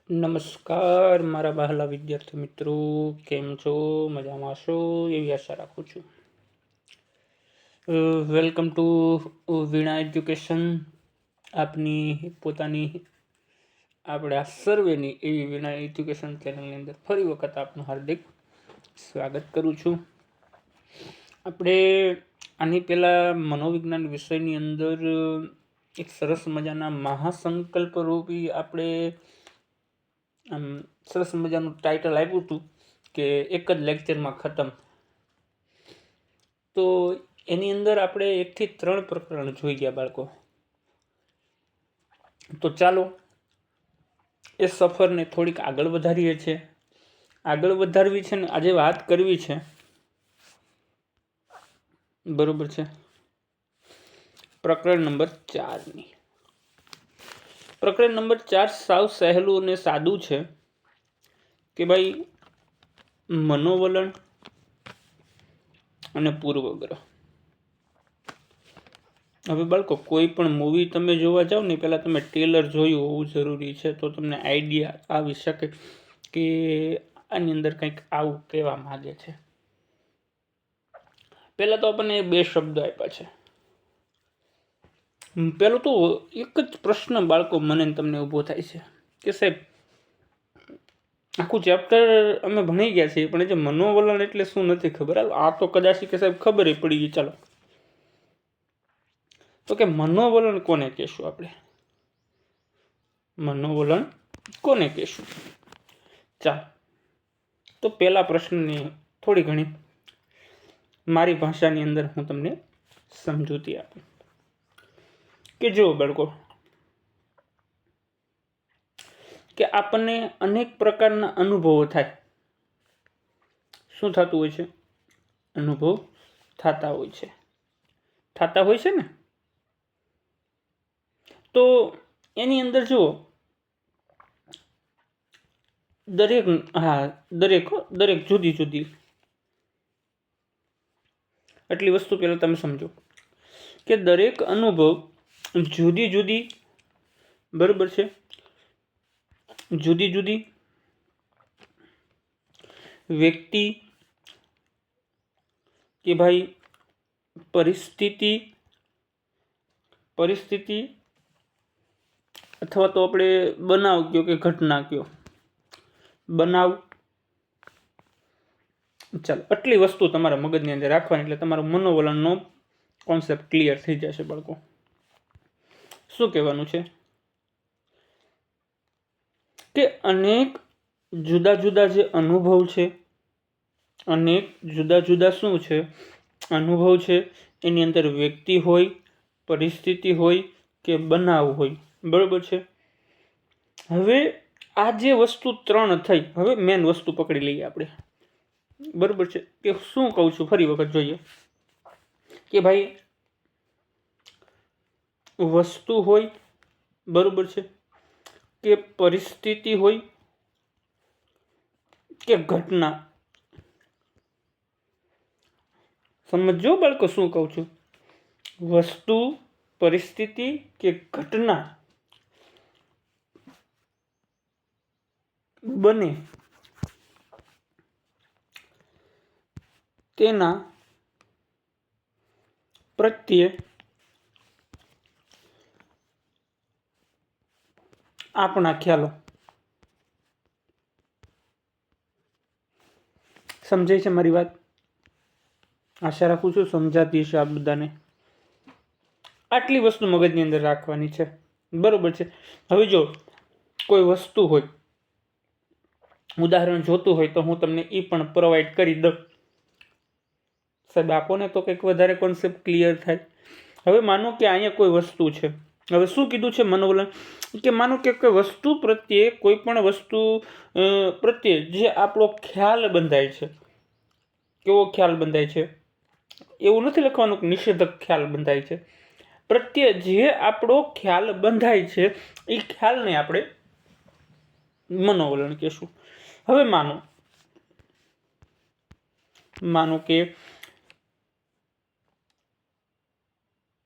નમસ્કાર મારા બહાલા વિદ્યાર્થી મિત્રો, કેમ છો? મજામાં છો એવી આશા રાખું છું. Welcome to Veena education. આપની પોતાની આપણે આ સર્વેની એવી વીણા એજ્યુકેશન ચેનલની અંદર ફરી વખત આપનું હાર્દિક સ્વાગત કરું છું. આપણે આની પહેલાં મનોવિજ્ઞાન વિષયની અંદર એક સરસ મજાના મહાસંકલ્પ રૂપી આપણે સરસ મજાનું ટાઇટલ આપ્યું હતું કે એક જ લેક્ચરમાં ખતમ. તો એની અંદર આપણે 1 થી 3 પ્રકરણ જોઈ ગયા બાળકો. તો ચાલો એ સફરને થોડીક આગળ વધારીએ છીએ. આગળ વધારવી છે ને આજે વાત કરવી છે, બરોબર છે, પ્રકરણ નંબર 4ની. પ્રકરણ નંબર 4 સાવ સહેલું અને સાદું છે કે ભાઈ મનોવલણ અને પૂર્વગ્રહ. હવે બાળકો કોઈ પણ મૂવી તમે જોવા જાઓ ને પહેલાં તમે ટ્રેલર જોયું હોવું જરૂરી છે, તો તમને આઈડિયા આવી શકે કે આની અંદર કંઈક આવું કહેવા માંગે છે. પહેલાં તો આપણને 2 શબ્દો આપ્યા છે. પહેલો તો એક જ પ્રશ્ન બાળકો મને તમને ઊભો થાય છે કે સાહેબ આખું ચેપ્ટર અમે ભણી ગયા છીએ પણ જે મનોવલણ એટલે શું નથી ખબર. આ તો કદાચ કે સાહેબ ખબર પડી ગઈ. ચાલો તો કે મનોવલણ કોને કહેશું આપણે? મનોવલણ કોને કહેશું? ચાલો તો પહેલા પ્રશ્નની થોડી ઘણી મારી ભાષાની અંદર હું તમને સમજૂતી આપું કે જો બાળકો કે આપણને અનેક પ્રકારના અનુભવો થાય. શું થતું હોય છે? અનુભવ થતા હોય છે ને. તો એની અંદર જુઓ દરેક જુદી જુદી એટલી વસ્તુ પહેલાં તમે સમજો કે દરેક અનુભવ જુદી જુદી, બરાબર છે, જુદી જુદી વ્યક્તિ કે ભાઈ પરિસ્થિતિ અથવા તો આપણે બનાવ કયો કે ઘટના કયો, બનાવ, ચાલો આટલી વસ્તુ તમારા મગજની અંદર રાખવાની એટલે તમારું મનોવલણનો કોન્સેપ્ટ ક્લિયર થઈ જશે બાળકો. શું કહેવાનું છે કે અનેક જુદા જુદા જે અનુભવ છે, અનેક જુદા જુદા શું છે અનુભવ છે, એની અંદર વ્યક્તિ હોય, પરિસ્થિતિ હોય કે બનાવ હોય, બરોબર છે. હવે આ જે વસ્તુ 3 થઈ, હવે મેન વસ્તુ પકડી લઈએ આપણે, બરોબર છે. કે શું કહું છું ફરી વખત જોઈએ કે ભાઈ વસ્તુ હોય, બરોબર છે, કે પરિસ્થિતિ હોય કે ઘટના. સમજો બાળકો શું કહું છું? વસ્તુ, પરિસ્થિતિ કે ઘટના બને તેના પ્રત્યે આપણા ખ્યાલો. સમજાય છે મારી વાત? આશા રાખું છું સમજાતી હશે આ બધાને. આટલી વસ્તુ મગજની અંદર રાખવાની છે, બરોબર છે. હવે જો કોઈ વસ્તુ હોય, ઉદાહરણ જોતું હોય તો હું તમને એ પણ પ્રોવાઈડ કરી દઉં. સાહેબ આપો ને તો કંઈક વધારે કોન્સેપ્ટ ક્લિયર થાય. હવે માનો કે અહીંયા કોઈ વસ્તુ છે. હવે શું કીધું છે મનોવલણ? કે માનો કે કોઈ વસ્તુ પ્રત્યે, કોઈ પણ વસ્તુ પ્રત્યે જે આપણો ખ્યાલ બંધાય છે. કેવો ખ્યાલ બંધાય છે? એવું નથી લખવાનું કે નિષેધક ખ્યાલ બંધાય છે. પ્રત્યે જે આપણો ખ્યાલ બંધાય છે એ ખ્યાલને આપણે મનોવલણ કહેશું. હવે માનો કે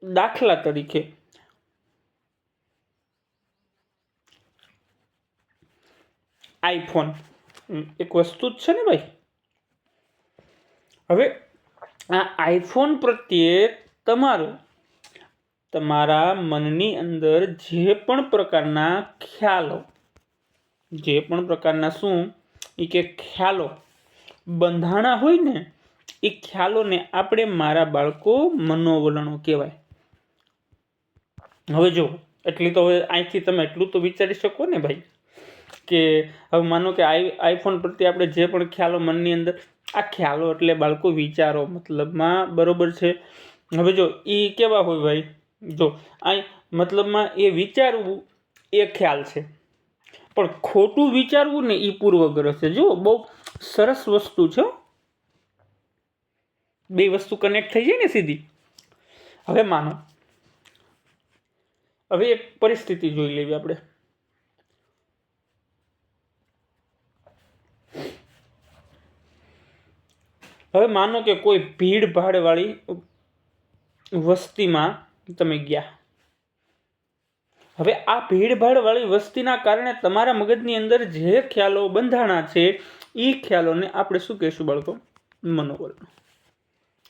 દાખલા તરીકે આઈફોન એક વસ્તુ જ છે ને ભાઈ. હવે આ આઈફોન પ્રત્યે તમારા મનની અંદર જે પણ પ્રકારના ખ્યાલો, જે પણ પ્રકારના ખ્યાલો બંધાણા હોય ને, એ ખ્યાલોને આપણે મારા બાળકો મનોવલણો કહેવાય. હવે જો એટલી તો હવે અહીંથી તમે એટલું તો વિચારી શકો ને ભાઈ, કે હવે માનો કે આઈફોન પ્રત્યે આપણે જે પણ ખ્યાલો મનની અંદર, આ ખ્યાલો એટલે બાળકો વિચારો મતલબમાં, બરોબર છે. હવે જો એ કેવા હોય ભાઈ, જો આ મતલબમાં એ વિચારવું એ ખ્યાલ છે, પણ ખોટું વિચારવું ને એ પૂર્વગ્રહ છે. જો બહુ સરસ વસ્તુ છે, બે વસ્તુ કનેક્ટ થઈ જાય ને સીધી. હવે માનો, હવે એક પરિસ્થિતિ જોઈ લેવી આપણે. હવે માનો કે કોઈ ભીડ ભાડ વાળી વસ્તીમાં તમે ગયા. હવે આ ભીડભાડ વાળી વસ્તીના કારણે તમારા મગજની અંદર જે ખ્યાલો બંધાણા છે, એ ખ્યાલોને આપણે શું કહીશું બાળકો? મનોવલણ.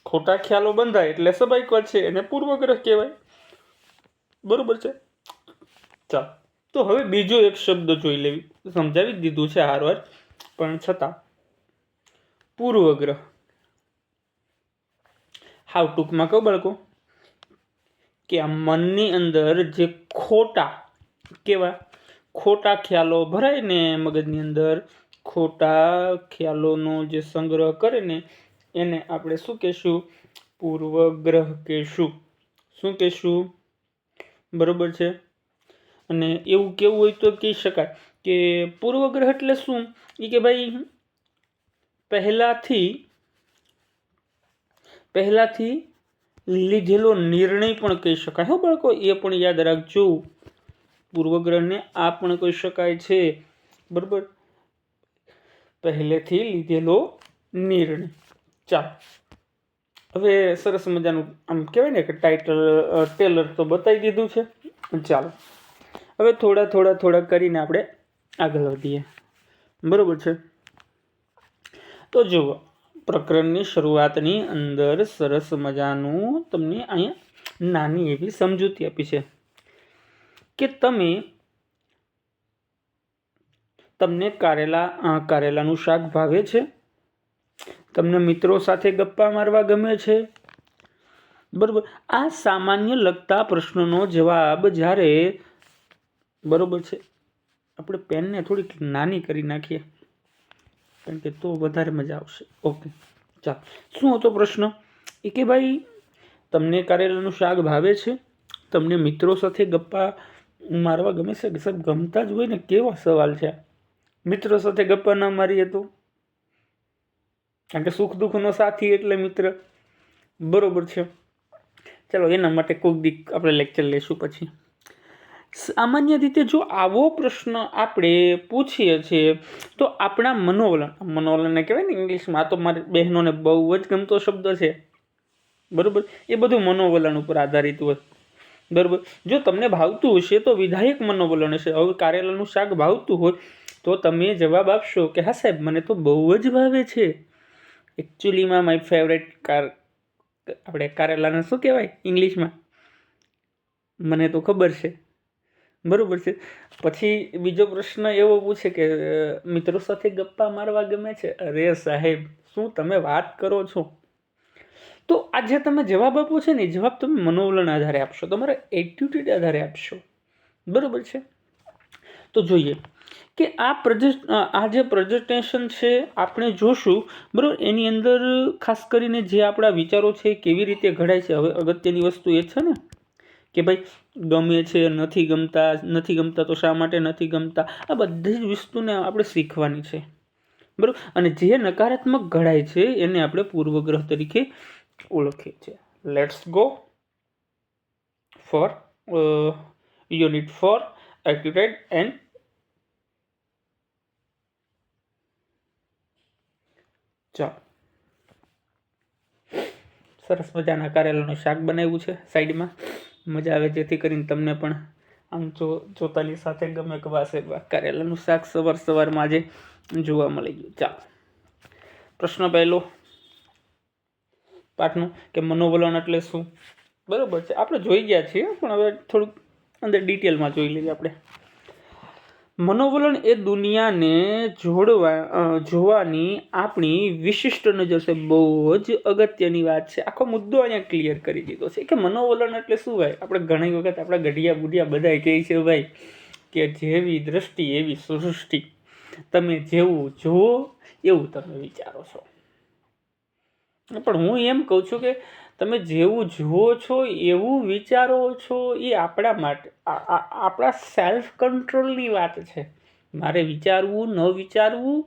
ખોટા ખ્યાલો બંધાય એટલે સ્વાભાવિક વાત છે, એને પૂર્વગ્રહ કહેવાય. બરોબર છે. ચાલો, તો હવે બીજો એક શબ્દ જોઈ લેવી. સમજાવી દીધું છે હારવાર, પણ છતાં પૂર્વગ્રહ. હાવ ટૂંકમાં કહો બાળકો, કે આ મનની અંદર જે ખોટા ખ્યાલો ભરાય ને, મગજની અંદર ખોટા ખ્યાલોનો જે સંગ્રહ કરે ને, એને આપણે શું કહેશું? પૂર્વગ્રહ કહેશું. શું કહેશું? બરોબર છે. અને એવું કેવું હોય તો કહી શકાય કે પૂર્વગ્રહ એટલે શું? એ કે ભાઈ પહેલાથી લીધેલો નિર્ણય પણ કહી શકાય. હો બાળકો, એ પણ યાદ રાખજો. પૂર્વગ્રહને આ પણ કહી શકાય છે. બરોબર, પહેલેથી લીધેલો નિર્ણય. ચાલો, હવે સરસ મજાનું આમ કહેવાય ને કે ટેલર તો બતાવી દીધું છે. ચાલો, હવે થોડા કરીને આપણે આગળ વધીએ. બરોબર છે. તો જુઓ, પ્રકરણની શરૂઆતની અંદર સરસ મજાનું તમને અહીંયા નાની એવી સમજૂતી આપી છે કે તમને કારેલાનું શાક ભાવે છે, તમને મિત્રો સાથે ગપ્પા મારવા ગમે છે. બરોબર, આ સામાન્ય લગતા પ્રશ્નનો જવાબ જ્યારે, બરોબર છે, આપણે પેનને થોડીક નાની કરી નાખીએ, કારણ કે તો વધારે મજા આવશે. ઓકે, ચાલો. શું હતો પ્રશ્ન? એ કે ભાઈ તમને કારેલાનું શાક ભાવે છે, તમને મિત્રો સાથે ગપ્પા મારવા ગમે છે. સાહેબ, ગમતા જ હોય ને, કેવો સવાલ છે. મિત્રો સાથે ગપ્પા ના મારીએ તો? કારણ કે સુખ દુઃખનો સાથી એટલે મિત્ર. બરોબર છે. ચાલો, એના માટે કોઈક દીક આપણે લેક્ચર લેશું પછી. સામાન્ય રીતે જો આવો પ્રશ્ન આપણે પૂછીએ છીએ તો આપણા મનોવલણને કહેવાય ને ઇંગ્લિશમાં, તો મારી બહેનોને બહુ જ ગમતો શબ્દ છે. બરોબર, એ બધું મનોવલણ ઉપર આધારિત હોય. બરોબર, જો તમને ભાવતું હશે તો વિધાયક મનોવલણ હશે. હવે કારેલાનું શાક ભાવતું હોય તો તમે જવાબ આપશો કે હા સાહેબ, મને તો બહુ જ ભાવે છે. એકચ્યુઅલીમાં માય ફેવરેટ આપણે કારેલાને શું કહેવાય ઇંગ્લિશમાં? મને તો ખબર છે. બરોબર છે. પછી બીજો પ્રશ્ન એવો પૂછે કે મિત્રો સાથે ગપ્પા મારવા ગમે છે. અરે સાહેબ, શું તમે વાત કરો છો? તો આ જે તમે જવાબ આપો છો ને, જવાબ તમે મનોવલણ આધારે આપશો, તમારા એટીટ્યુડ આધારે આપશો. બરોબર છે. તો જોઈએ કે આ જે પ્રેઝન્ટેશન છે આપણે જોશું. બરોબર, એની અંદર ખાસ કરીને જે આપણા વિચારો છે કેવી રીતે ઘડાય છે. હવે અગત્યની વસ્તુ એ છે ને કે ભાઈ ગમે છે, નથી ગમતા તો શા માટે નથી ગમતા, આ બધી જ વસ્તુને આપણે શીખવાની છે. બરોબર, અને જે નકારાત્મક ઘડાય છે એને આપણે પૂર્વગ્રહ તરીકે ઓળખીએ છીએ. Let's go for unit 4 activate and ચાલો, સરસ મજાના કારેલાનું શાક બનાવ્યું છે સાઈડમાં. મજા આવે જેથી કરીને તમને પણ આમ જોતાની સાથે ગમે કે વાસે કારેલાનું શાક સવારમાં આજે જોવા મળી ગયું. ચાલો, પ્રશ્ન પહેલો પાઠનું કે મનોવલણ એટલે શું? બરોબર છે, આપણે જોઈ ગયા છીએ, પણ હવે થોડુંક અંદર ડિટેલમાં જોઈ લઈએ આપણે. મનોવલણ એ દુનિયાને જોવાની આપણી વિશિષ્ટ નજર છે. બહુ જ અગત્યની વાત છે. આખો મુદ્દો અહીંયા ક્લિયર કરી દીધો છે કે મનોવલણ એટલે શું ભાઈ. આપણે ઘણી વખત આપણા ગઢિયા બુઢિયા બધા કહે છે ભાઈ કે જેવી દ્રષ્ટિ એવી સૃષ્ટિ, તમે જેવું જુઓ એવું તમે વિચારો છો. પણ હું એમ કહું છું કે તમે જેવું જુઓ છો એવું વિચારો છો એ આપણા માટે આપણા સેલ્ફ કંટ્રોલની વાત છે. મારે વિચારવું ન વિચારવું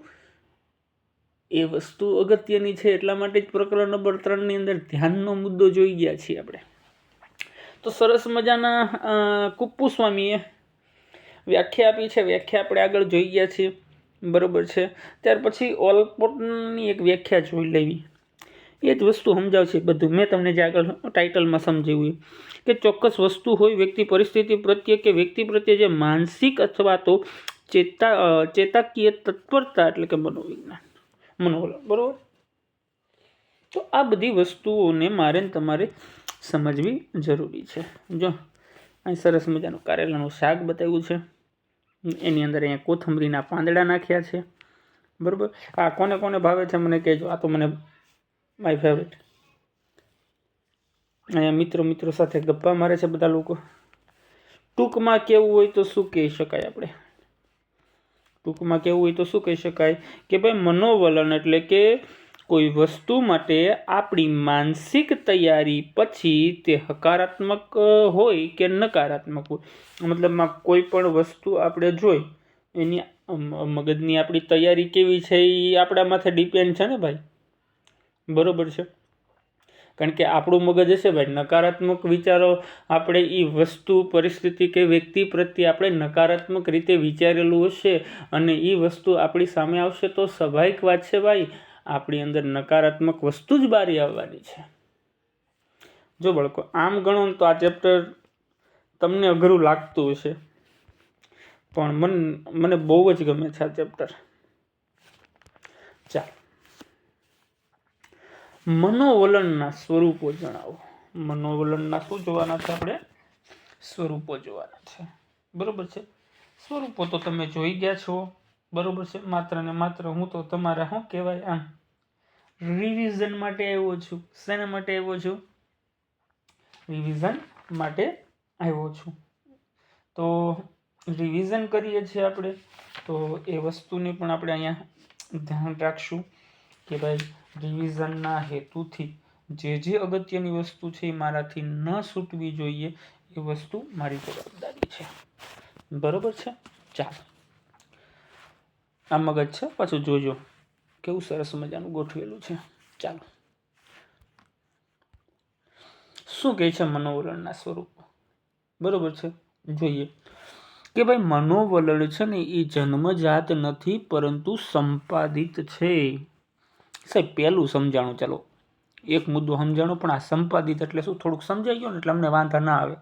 એ વસ્તુ અગત્યની છે. એટલા માટે જ પ્રકરણ નંબર 3 અંદર ધ્યાનનો મુદ્દો જોઈ ગયા છીએ આપણે. તો સરસ મજાના કુપ્પુ સ્વામીએ વ્યાખ્યા આપી છે. વ્યાખ્યા આપણે આગળ જોઈ ગયા છીએ, બરોબર છે. ત્યાર પછી ઓલપોર્ટની એક વ્યાખ્યા જોઈ લેવી. એ જ વસ્તુ સમજાવશે બધું. મેં તમને જે આગળ ટાઇટલમાં સમજાવ્યું કે ચોક્કસ વસ્તુ હોય, વ્યક્તિ પરિસ્થિતિ પ્રત્યે કે વ્યક્તિ પ્રત્યે જે માનસિક અથવા તો ચેતાકીય તત્પરતા એટલે કે મનોવલણ, બરોબર. તો આ બધી વસ્તુઓને મારે તમારે સમજવી જરૂરી છે. જો અહીં સરસ મજાનું કારેલાનું શાક બતાવ્યું છે, એની અંદર અહીંયા કોથમરીના પાંદડા નાખ્યા છે, બરોબર. આ કોને કોને ભાવે છે મને કહેજો. આ તો મને માય ફેવરેટ. અહીંયા મિત્રો સાથે ગપ્પા મારે છે બધા લોકો. ટૂંકમાં કેવું હોય તો શું કહી શકાય આપણે? ટૂંકમાં કેવું હોય તો શું કહી શકાય કે ભાઈ મનોવલણ એટલે કે કોઈ વસ્તુ માટે આપણી માનસિક તૈયારી પછી તે હકારાત્મક હોય કે નકારાત્મક હોય. મતલબમાં કોઈ પણ વસ્તુ આપણે જોઈ એની મગજની આપણી તૈયારી કેવી છે એ આપણા માથે ડિપેન્ડ છે ને ભાઈ, બરોબર છે. કારણ કે આપણું મગજ હશે ભાઈ નકારાત્મક વિચારો, આપણે એ વસ્તુ પરિસ્થિતિ કે વ્યક્તિ પ્રત્યે આપણે નકારાત્મક રીતે વિચારેલું હશે અને એ વસ્તુ આપણી સામે આવશે તો સ્વાભાવિક વાત છે ભાઈ આપણી અંદર નકારાત્મક વસ્તુ જ બહાર આવવાની છે. જો બાળકો આમ ગણો તો આ ચેપ્ટર તમને અઘરું લાગતું હશે, પણ મને બહુ જ ગમે છે આ ચેપ્ટર. ચાલો, મનોવલણના સ્વરૂપો જણાવો. મનોવલણના શું જોવાના છે આપણે? સ્વરૂપો જોવાના છે, બરોબર છે. સ્વરૂપો તો તમે જોઈ ગયા છો, બરોબર છે. માત્ર ને માત્ર હું તો તમારા શું કહેવાય આમ રિવિઝન માટે આવ્યો છું. શેના માટે આવ્યો છું? રિવિઝન માટે આવ્યો છું. તો રિવિઝન કરીએ છીએ આપણે, તો એ વસ્તુની પણ આપણે અહીંયા ધ્યાન રાખશું કે ભાઈ રિવિઝનના હેતુથી જે અગત્યની વસ્તુ છે એ મારાથી ન છૂટવી જોઈએ, એ વસ્તુ મારી જવાબદારી છે, બરોબર છે. ચાલો, આ મગજ છે પાછું જોજો કેવું સરસ મજાનું ગોઠવેલું છે. ચાલો, શું કહે છે મનોવલણના સ્વરૂપો, બરોબર છે. જોઈએ કે ભાઈ મનોવલણ છે ને એ જન્મજાત નથી પરંતુ સંપાદિત છે. સાહેબ પહેલું સમજાણું, ચાલો એક મુદ્દો સમજાણો, પણ આ સંપાદિત એટલે શું થોડુંક સમજાઈ ગયો ને એટલે અમને વાંધા ના આવે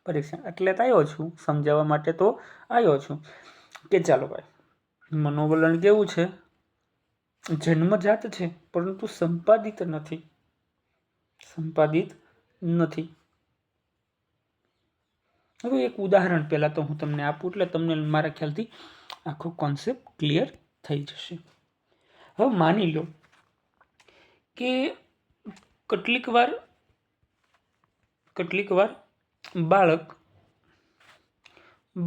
પરીક્ષા એટલે તો આવ્યો છું, સમજાવવા માટે તો આવ્યો છું કે ચાલો ભાઈ મનોવલણ કેવું છે? જન્મજાત છે પરંતુ સંપાદિત નથી. હવે એક ઉદાહરણ પહેલાં તો હું તમને આપું એટલે તમને મારા ખ્યાલથી આખો કોન્સેપ્ટ ક્લિયર થઈ જશે. હવે માની લો કે કેટલીક વાર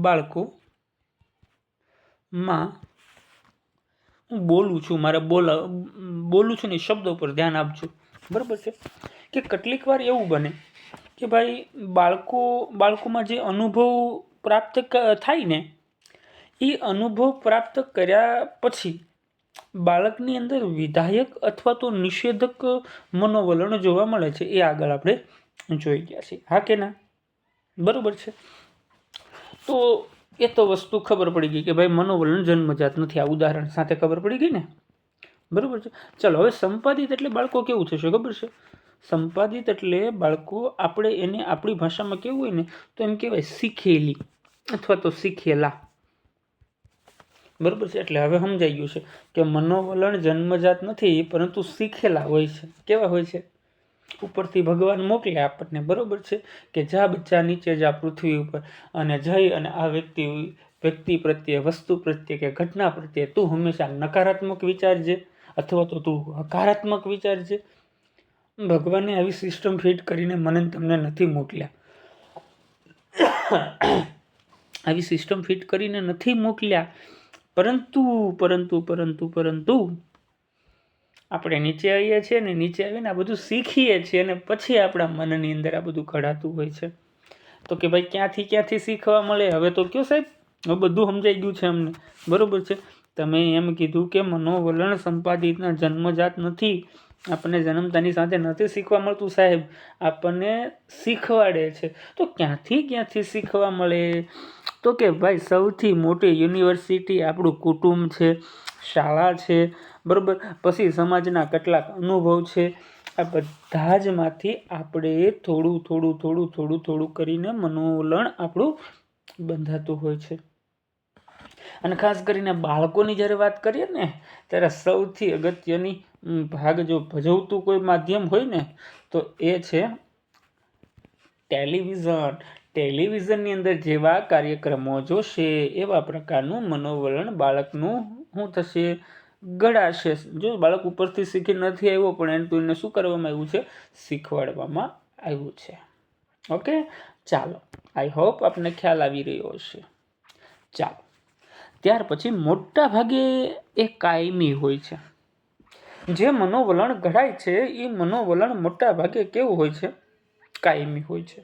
બાળકોમાં હું બોલું છું, બોલું છું ને શબ્દો પર ધ્યાન આપજો, બરાબર છે. કે કેટલીક વાર એવું બને કે ભાઈ બાળકોમાં જે અનુભવ પ્રાપ્ત થાય ને એ અનુભવ પ્રાપ્ત કર્યા પછી બાળકની અંદર વિધાયક અથવા તો નિષેધક મનોવલણ જોવા મળે છે. એ આગળ આપણે જોઈ ગયા છીએ, હા કે ના? બરોબર છે. તો એ તો વસ્તુ ખબર પડી ગઈ કે ભાઈ મનોવલણ જન્મજાત નથી. આ ઉદાહરણ સાથે ખબર પડી ગઈ ને, બરોબર છે. ચાલો, હવે સંપાદિત એટલે બાળકો કેવું થશે ખબર છે? સંપાદિત એટલે બાળકો આપણે એને આપણી ભાષામાં કેવું હોય ને તો એમ કહેવાય શીખેલી. અથવા તો શીખેલા. બરાબર છે. એટલે હવે સમજાઈ ગયું છે કે મનોવલણ જન્મજાત નથી, પરંતુ શીખેલા હોય છે. કેવા હોય છે? ઉપરથી ભગવાન મોકલે આપણને, બરોબર છે, કે જા બચ્ચા નીચે જા પૃથ્વી ઉપર, અને જઈ અને આ વ્યક્તિ પ્રત્યે, વસ્તુ પ્રત્યે કે ઘટના પ્રત્યે તું હંમેશા નકારાત્મક વિચારજે અથવા તો તું હકારાત્મક વિચારજે. ભગવાને આવી સિસ્ટમ ફિટ કરીને મને તમને નથી મોકલ્યા. આવી સિસ્ટમ ફિટ કરીને નથી મોકલ્યા, પરંતુ આપણે નીચે આવીએ છીએ ને, નીચે આવીને આ બધું શીખીએ છીએ અને પછી આપણા મનની અંદર આ બધું ઘડાતું હોય છે. તો કે ભાઈ ક્યાંથી શીખવા મળે? હવે તો કયો સાહેબ, હવે બધું સમજાઈ ગયું છે અમને, બરોબર છે. તમે એમ કીધું કે મનોવલણ સંપાદિતના જન્મજાત નથી, આપણને જન્મતાની સાથે નથી શીખવા મળતું સાહેબ, આપણને શીખવાડે છે. તો ક્યાંથી શીખવા મળે? તો કે ભાઈ સૌથી મોટી યુનિવર્સિટી આપણું કુટુંબ છે, શાળા છે, બરાબર, પછી સમાજના કેટલાક અનુભવ છે. આ બધા જ માંથી આપણે થોડું કરીને મનોવલણ આપણું બંધાતું હોય છે. અને ખાસ કરીને બાળકોની જ્યારે વાત કરીએ ને, ત્યારે સૌથી અગત્યની ભાગ જો ભજવતું કોઈ માધ્યમ હોય ને તો એ છે ટેલિવિઝન. ટેલિવિઝનની અંદર જેવા કાર્યક્રમો જોશે એવા પ્રકારનું મનોવલણ બાળકનું શું થશે? ઘડાશે. જો બાળક ઉપરથી શીખી નથી આવ્યો, પણ એને શું કરવામાં આવ્યું છે? શીખવાડવામાં આવ્યું છે. ઓકે, ચાલો, આઈ હોપ આપને ખ્યાલ આવી રહ્યો હશે. ચાલો, ત્યાર પછી મોટા ભાગે એ કાયમી હોય છે. જે મનોવલણ ઘડાય છે એ મનોવલણ મોટા ભાગે કેવું હોય છે? કાયમી હોય છે.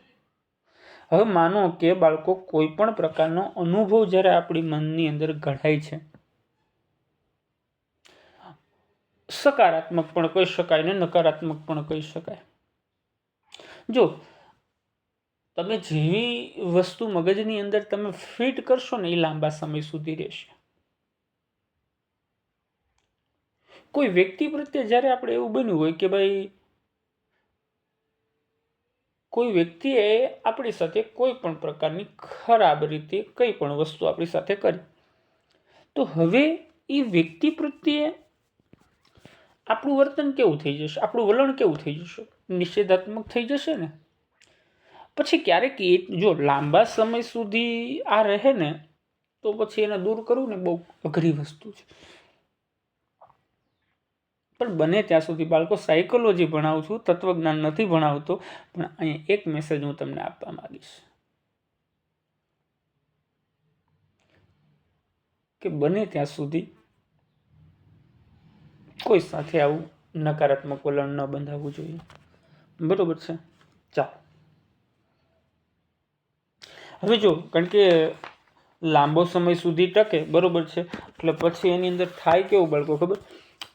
હવે માનો કે બાળકો કોઈ પણ પ્રકારનો અનુભવ જ્યારે આપણી મનની અંદર ઘડાય છે, સકારાત્મક પણ કહી શકાય ને નકારાત્મક પણ કહી શકાય. જો તમે જેવી વસ્તુ મગજની અંદર તમે ફિટ કરશો ને એ લાંબા સમય સુધી રહેશે. કોઈ વ્યક્તિ પ્રત્યે જ્યારે આપણે એવું બન્યું હોય કે ભાઈ કોઈ વ્યક્તિએ આપણી સાથે કોઈ પણ પ્રકારની ખરાબ રીતે કંઈ પણ વસ્તુ આપણી સાથે કરી, તો હવે એ વ્યક્તિ પ્રત્યે આપણું વર્તન કેવું થઈ જશે? આપણું વલણ કેવું થઈ જશે? નિષેધાત્મક થઈ જશે ને. પછી ક્યારેક જો લાંબા સમય સુધી આ રહે ને, તો પછી એને દૂર કરવું ને બહુ અઘરી વસ્તુ છે. પણ બને ત્યાં સુધી બાળકો, સાયકોલોજી ભણાવું છું, તત્વજ્ઞાન નથી ભણાવતો, પણ અહીંયા એક મેસેજ હું તમને આપવા માંગીશ કે બને ત્યાં સુધી કોઈ સાથે આવું નકારાત્મક વલણ ન બંધાવવું જોઈએ. બરોબર છે. ચાલો, હવે જો, કારણ કે લાંબો સમય સુધી ટકે, બરોબર છે, એટલે પછી એની અંદર થાય કેવું બાળકો ખબર?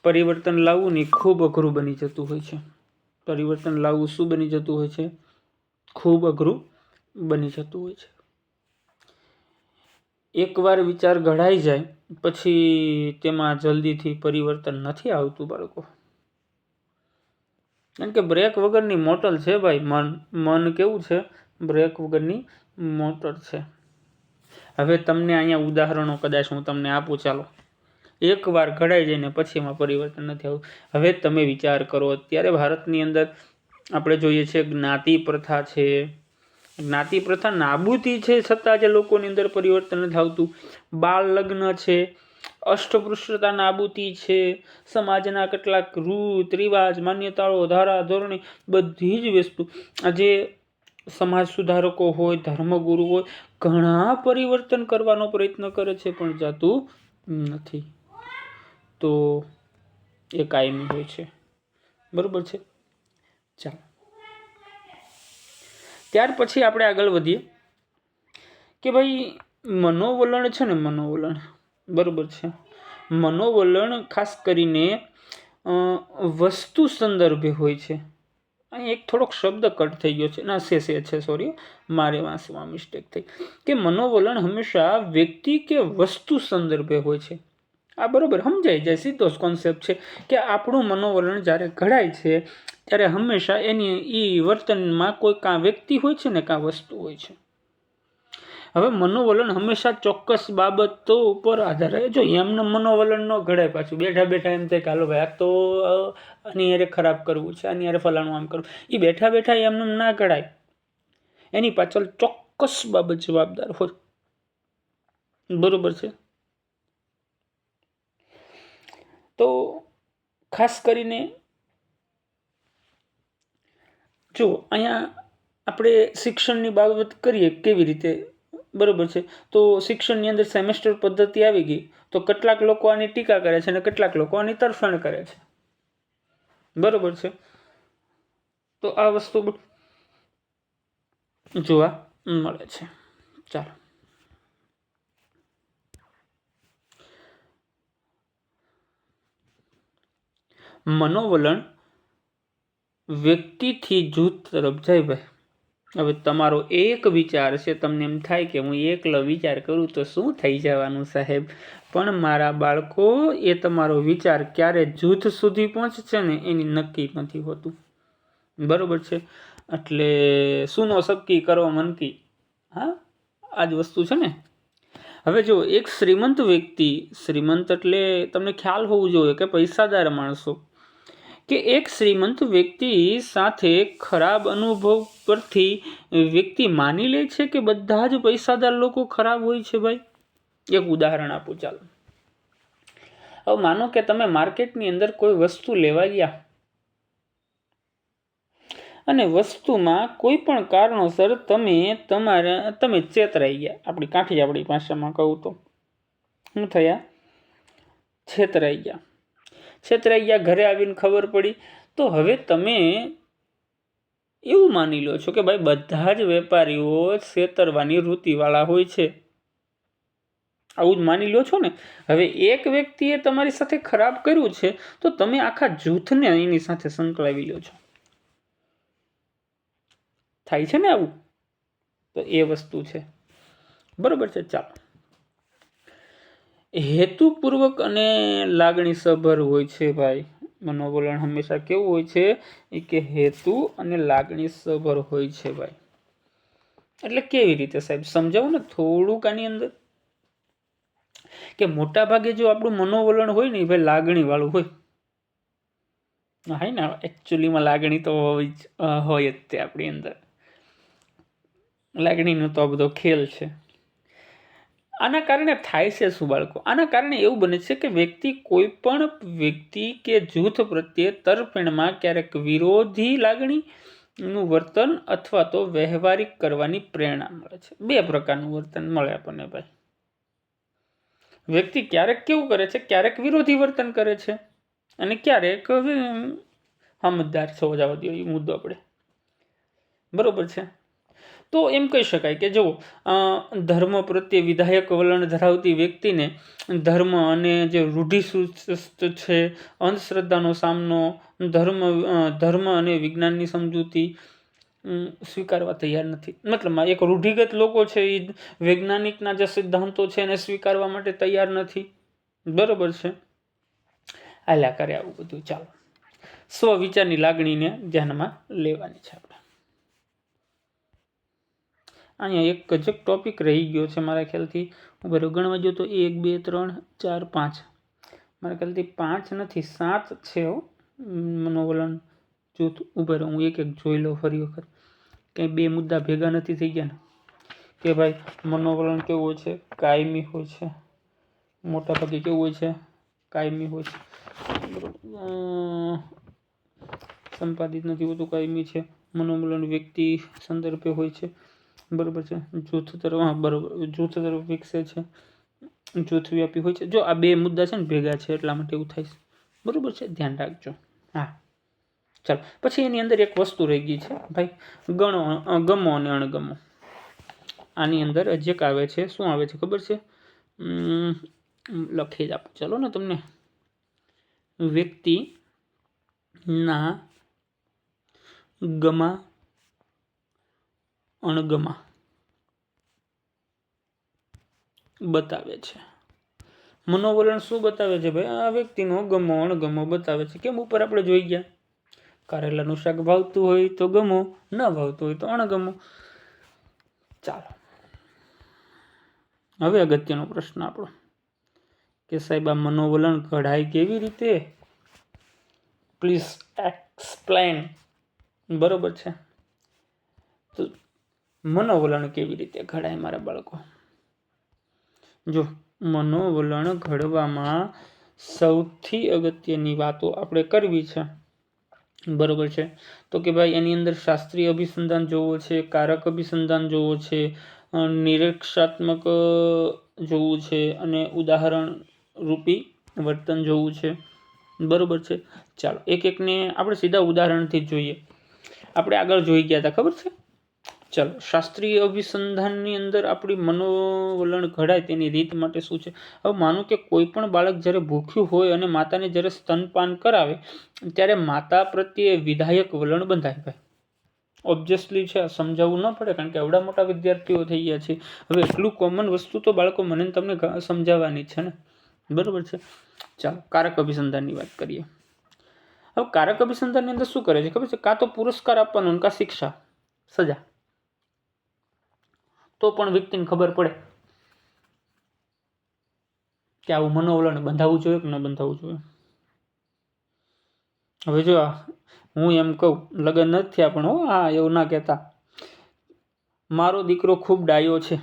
પરિવર્તન લાવવું ને ખૂબ અઘરું બની જતું હોય છે. પરિવર્તન લાવવું શું બની જતું હોય છે? ખૂબ અઘરું બની જતું હોય છે. એકવાર વિચાર ઘડાઈ જાય પછી તેમાં જલ્દીથી પરિવર્તન નથી આવતું બાળકો. કારણ કે બ્રેક વગરની મોટર છે ભાઈ. મન કેવું છે? બ્રેક વગરની મોટર છે. હવે તમને અહીંયા ઉદાહરણો કદાચ હું તમને આપું, ચાલો. એકવાર ઘડાઈ જાય ને પછી એમાં પરિવર્તન નથી આવતું. હવે તમે વિચાર કરો, અત્યારે ભારતની અંદર આપણે જોઈએ છીએ જ્ઞાતિ પ્રથા છે. જ્ઞાતિ પ્રથા નાબૂદી છે, છતાં જે લોકોની અંદર પરિવર્તન નથી આવતું. બાળ લગ્ન છે, અષ્ટપૃષ્ઠતા નાબૂદી છે, સમાજના કેટલાક રીત રિવાજ, માન્યતાઓ, ધારા ધોરણી, બધી જ વસ્તુ આજે સમાજ સુધારકો હોય, ધર્મગુરુ હોય, ઘણા પરિવર્તન કરવાનો પ્રયત્ન કરે છે, પણ જાતું નથી. તો એ કાયમી હોય છે. બરોબર છે. ચાલો, ત્યાર પછી આપણે આગળ વધીએ કે ભાઈ મનોવલણ છે ને, મનોવલણ, બરોબર છે, મનોવલણ ખાસ કરીને વસ્તુ સંદર્ભે હોય છે. અહીં એક થોડોક શબ્દ કટ થઈ ગયો છે, ના છે સોરી, મારે વાંચવામાં મિસ્ટેક થઈ, કે મનોવલણ હંમેશા વ્યક્તિ કે વસ્તુ સંદર્ભે હોય છે. આ બરોબર સમજાઈ જાય, સીધો જ કોન્સેપ્ટ છે કે આપણું મનોવલણ જ્યારે ઘડાય છે ત્યારે હંમેશા એની વર્તનમાં કોઈ કાં વ્યક્તિ હોય છે ને કાં વસ્તુ હોય છે. હવે મનોવલણ હંમેશા ચોક્કસ બાબતો ઉપર આધાર રહે. જો એમને મનોવલણ ન ઘડાય, પાછું બેઠા બેઠા એમ થાય કે હાલો ભાઈ આ તો આની યારે ખરાબ કરવું છે, આની યારે ફલાણું આમ કરવું, એ બેઠા બેઠા એમને ના ઘડાય. એની પાછળ ચોક્કસ બાબત જવાબદાર હોય. બરોબર છે. તો ખાસ કરીને જો અહીંયા આપણે શિક્ષણની બાબત કરીએ કેવી રીતે, બરોબર છે. તો શિક્ષણની અંદર સેમેસ્ટર પદ્ધતિ આવી ગઈ, તો કેટલાક લોકો આની ટીકા કરે છે અને કેટલાક લોકો આની તરફેણ કરે છે. બરોબર છે. તો આ વસ્તુ જોવા મળે છે. ચાલો, મનોવલણ વ્યક્તિથી જૂથ તરફ જાય. ભાઈ હવે તમારો એક વિચાર છે, તમને એમ થાય કે હું એકલો વિચાર કરું તો શું થઈ જવાનું સાહેબ, પણ મારા બાળકો એ તમારો વિચાર ક્યારે જૂથ સુધી પહોંચશે ને એની નક્કી નથી હોતું. બરોબર છે. એટલે સુનો સબકી કરો મનકી. હા, આ જ વસ્તુ છે ને. હવે જો એક શ્રીમંત વ્યક્તિ, શ્રીમંત એટલે તમને ખ્યાલ હોવું જોઈએ કે પૈસાદાર માણસો, કે એક શ્રીમંત વ્યક્તિ સાથે ખરાબ અનુભવ પરથી વ્યક્તિ માની લે છે કે બધા જ પૈસાદાર લોકો ખરાબ હોય છે. ભાઈ એક ઉદાહરણ આપું ચાલો. હવે માનો કે તમે માર્કેટની અંદર કોઈ વસ્તુ લેવા ગયા અને વસ્તુમાં કોઈ પણ કારણોસર તમે છેતરાઈ ગયા. આપણી કાઠિયાવાડી ભાષામાં કહું તો શું થયા? છેતરાઈ ગયા. ઘરે આવીને ખબર પડી તો હવે તમે એવું માની લો છો કે ભાઈ બધા જ વેપારીઓ છેતરવાની વૃત્તિવાળા હોય છે. આવું જ માની લો છો ને. હવે એક વ્યક્તિએ તમારી સાથે ખરાબ કર્યું છે તો તમે આખા જૂથને એની સાથે સંકળાવી લો છો. થાય છે ને આવું? તો એ વસ્તુ છે. બરોબર છે. ચાલો, હેતુપૂર્વક અને લાગણીસભર હોય છે. ભાઈ મનોવલણ હંમેશા કેવું હોય છે કે હેતુ અને લાગણીસભર હોય છે. ભાઈ એટલે કેવી રીતે સાહેબ, સમજાવું ને થોડુંક આની અંદર. કે મોટા ભાગે જો આપણું મનોવલણ હોય ને ભાઈ લાગણી વાળું હોય. હા ને, એકચ્યુઅલીમાં લાગણી તો હોય જ તે આપણી અંદર. લાગણીનો તો આ બધો ખેલ છે. આના કારણે થાય છે શું બાળકો? આના કારણે એવું બને છે કે કોઈ પણ વ્યક્તિ કે જૂથ પ્રત્યે તરફેણમાં ક્યારેક વિરોધી લાગણીનું વર્તન અથવા તો વ્યવહારિક કરવાની પ્રેરણા મળે છે. બે પ્રકારનું વર્તન મળે આપણને ભાઈ. વ્યક્તિ ક્યારેક કેવું કરે છે, ક્યારેક વિરોધી વર્તન કરે છે અને ક્યારેક સમજદાર છો જવા દો, એ મુદ્દો આપણે. બરોબર છે. તો એમ કહી શકાય કે જો ધર્મ પ્રત્યે વિધાયક વલણ ધરાવતી વ્યક્તિને ધર્મ અને જે રૂઢિચુસ્ત છે, અંધશ્રદ્ધાનો સામનો, ધર્મ અને વિજ્ઞાનની સમજૂતી સ્વીકારવા તૈયાર નથી. મતલબ એક રૂઢિગત લોકો છે એ વૈજ્ઞાનિકના જે સિદ્ધાંતો છે એને સ્વીકારવા માટે તૈયાર નથી. બરોબર છે. હાલ્યા કરે આવું બધું. ચાલો, સ્વવિચારની લાગણીને ધ્યાનમાં લેવાની છે આપણે. અહીંયા એક જ ટોપિક રહી ગયો છે મારા ખ્યાલથી. હું બરાબર ગણવા ગયો તો 1 2 3 4 5, મારા ખ્યાલથી 5 નથી 7 છે. મનોવલણ જૂથ. ઉભા રહો, હું એક જોઈ લો ફરી વખત. કંઈ 2 મુદ્દા ભેગા નથી થઈ ગયા ને? કે ભાઈ મનોવલણ કેવું હોય છે? કાયમી હોય છે. મોટા ભાગે કેવું હોય છે? કાયમી હોય છે. સંપાદિત નથી હોતું, કાયમી છે. મનોવલણ વ્યક્તિ સંદર્ભે હોય છે. બરોબર છે. જૂથ તરફ, હા બરોબર, જૂથ તરફ વિકસે છે, જૂથ વ્યાપી હોય છે. જો આ 2 મુદ્દા છે ને ભેગા છે એટલા માટે એવું થાય છે. બરોબર છે, ધ્યાન રાખજો. હા ચાલો, પછી એની અંદર એક વસ્તુ રહી ગઈ છે ભાઈ, ગમો અને અણગમો. આની અંદર જે આવે છે, શું આવે છે ખબર છે? લખી જ આપો ચાલો ને તમને. વ્યક્તિના ગમા અણગમા બતાવે છે. મનોવલણ શું બતાવે છે ભાઈ? આ વ્યક્તિનો ગમો અણગમો બતાવે છે. કેમ? ઉપર આપણે જોઈ ગયા, કારેલાનું શાક ભાવતું હોય તો ગમો, ન ભાવતું હોય તો અણગમો. ચાલો, હવે અગત્યનો પ્રશ્ન આપણો કે સાહેબ આ મનોવલણ ઘડાય કેવી રીતે? Please explain. બરોબર છે. તો મનોવલણ કેવી રીતે ઘડાય મારા બાળકો? જો મનોવલણ ઘડવામાં સૌથી અગત્યની વાતો આપણે કરવી છે, બરોબર છે. તો કે ભાઈ એની અંદર શાસ્ત્રીય અભિસંધાન જોવો છે, કારક અભિસંધાન જોવો છે, નિરીક્ષાત્મક જોવું છે અને ઉદાહરણ રૂપી વર્તન જોવું છે, બરોબર છે. ચાલો એક એકને આપણે સીધા ઉદાહરણથી જ જોઈએ. આપણે આગળ જોઈ ગયા હતા, ખબર છે? ચાલો, શાસ્ત્રીય અભિસંધાનની અંદર આપણી મનોવલણ ઘડાય તેની રીત માટે શું છે? હવે માનો કે કોઈ પણ બાળક જ્યારે ભૂખ્યું હોય અને માતાને જ્યારે સ્તનપાન કરાવે ત્યારે માતા પ્રત્યે વિધાયક વલણ બંધાય. ભાઈ ઓબ્વિયસલી છે, સમજાવવું ન પડે કારણ કે એવડા મોટા વિદ્યાર્થીઓ થઈ ગયા છે. હવે એટલું કોમન વસ્તુ તો બાળકો મને તમને સમજાવવાની છે ને, બરોબર છે. ચાલો કારક અભિસંધાનની વાત કરીએ. હવે કારક અભિસંધાનની અંદર શું કરે છે ખબર છે? કાં તો પુરસ્કાર આપવાનો, કાં શિક્ષા, સજા. તો પણ વ્યક્તિને ખબર પડે કે આવું મનોવલણ બંધાવવું જોઈએ કે ન બંધાવવું જોઈએ. હવે જો હું એમ કહું, લગ્ન નથી થયા પણ હા એવું ના કહેતા, મારો દીકરો ખૂબ ડાયો છે.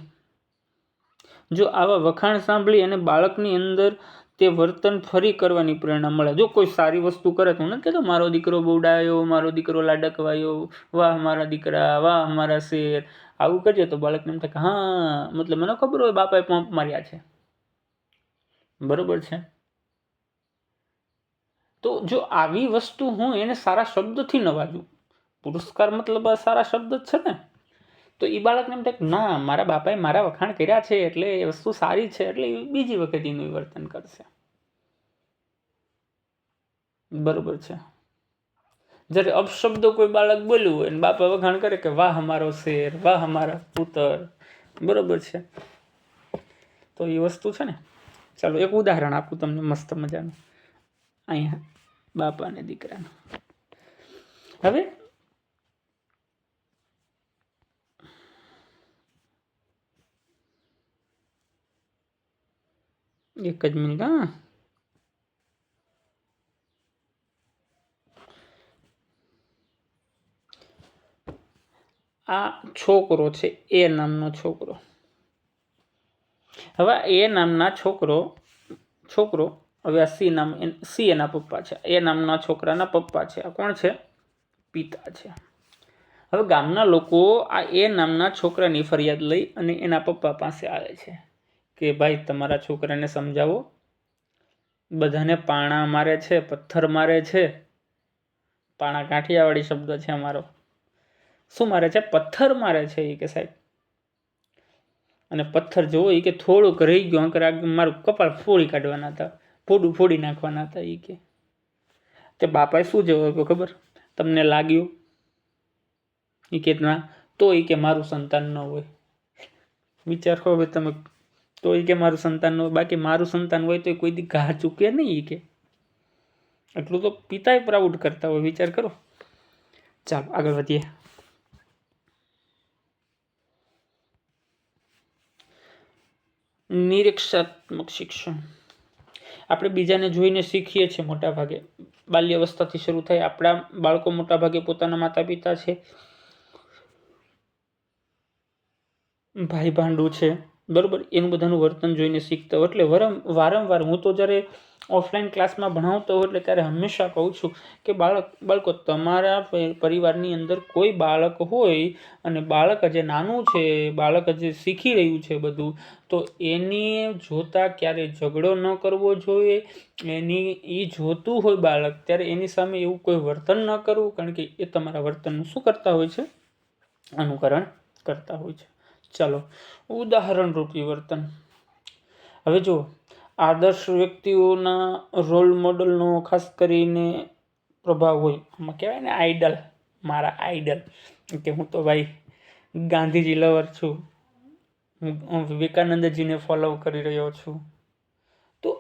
જો આવા વખાણ સાંભળી અને બાળકની અંદર તે વર્તન ફરી કરવાની પ્રેરણા મળે. જો કોઈ સારી વસ્તુ કરે તો હું નથી કહેતો મારો દીકરો બહુ ડાયો, મારો દીકરો લાડકવાયો, વાહ મારા દીકરા, વાહ મારા શેર, આવું કરજે તો બાળકને એમ થાય કે હા, મતલબ મને ખબર હોય બાપાએ પંપ માર્યા છે, બરોબર છે. તો જો આવી વસ્તુ હું એને સારા શબ્દથી નવાજું, પુરસ્કાર મતલબ આ સારા શબ્દ જ છે ને, તો એ બાળકને એમ થાય કે ના મારા બાપાએ મારા વખાણ કર્યા છે એટલે એ વસ્તુ સારી છે, એટલે બીજી વખત એનું વર્તન કરશે, બરોબર છે. જ્યારે અપશબ્દો કોઈ બાળક બોલ્યું હોય અને બાપા વખાણ કરે કે વાહ અમારો શેર, વાહ અમારા પુત્ર, બરોબર છે. તો એ વસ્તુ છે ને. ચાલો એક ઉદાહરણ આપું તમને મસ્ત મજાનું, અહીંયા બાપા અને દીકરાનું. હવે એક જ મિનિટ, હા. આ છોકરો છે, એ નામનો છોકરો. હવે એ નામના છોકરો હવે આ સી એના પપ્પા છે, એ નામના છોકરાના પપ્પા છે. આ કોણ છે? પિતા છે. હવે ગામના લોકો આ એ નામના છોકરાની ફરિયાદ લઈ અને એના પપ્પા પાસે આવે છે કે ભાઈ તમારા છોકરાને સમજાવો, બધાને પાણા મારે છે, પથ્થર મારે છે. પાણા કાઠિયાવાડી શબ્દ છે અમારો. શું મારે છે? પથ્થર મારે છે એ કે સાહેબ. અને પથ્થર જોવો એ કે થોડુંક રહી ગયું, અંકર મારું કપાળ ફોડી કાઢવાના હતા, ફોડું ફોડી નાખવાના હતા એ કે. તે બાપાએ શું જવાબ આપ્યો ખબર? તમને લાગ્યું? એ કે ના, તો એ કે મારું સંતાન ન હોય. વિચારો હવે તમે, તો એ કે મારું સંતાન ન હોય, બાકી મારું સંતાન હોય તો કોઈ દી ઘા ચૂકે નહીં એ કે. એટલું તો પિતાએ પ્રાઉડ કરતા હોય, વિચાર કરો. ચાલો આગળ વધીએ. નિરીક્ષાત્મક શિક્ષણ આપણે બીજાને જોઈને શીખીએ છીએ. મોટા ભાગે બાલ્યાવસ્થાથી શરૂ થાય. આપણા બાળકો મોટા ભાગે પોતાના માતા પિતા છે, ભાઈ ભાંડું છે, બરોબર, એનું બધાનું વર્તન જોઈને શીખતા હોય. એટલે વારંવાર હું તો જ્યારે ઓફલાઈન ક્લાસમાં ભણાવતો હોય એટલે ત્યારે હંમેશા કહું છું કે બાળકો તમારા પરિવારની અંદર કોઈ બાળક હોય અને બાળક જે નાનું છે, બાળક જે શીખી રહ્યું છે બધું, તો એની જોતા ક્યારે ઝઘડો ન કરવો જોઈએ. એ જોતું હોય બાળક ત્યારે એની સામે એવું કોઈ વર્તન ન કરવું, કારણ કે એ તમારા વર્તનનું શું કરતા હોય છે? અનુકરણ કરતા હોય છે. ચાલો ઉદાહરણ રૂપી વર્તન. હવે જો આદર્શ વ્યક્તિઓના રોલ મોડલનો ખાસ કરીને પ્રભાવ હોય. આમાં કહેવાય ને આઈડલ, મારા આઈડલ, કે હું તો ભાઈ ગાંધીજી લવર છું, હું વિવેકાનંદજીને ફોલો કરી રહ્યો છું. તો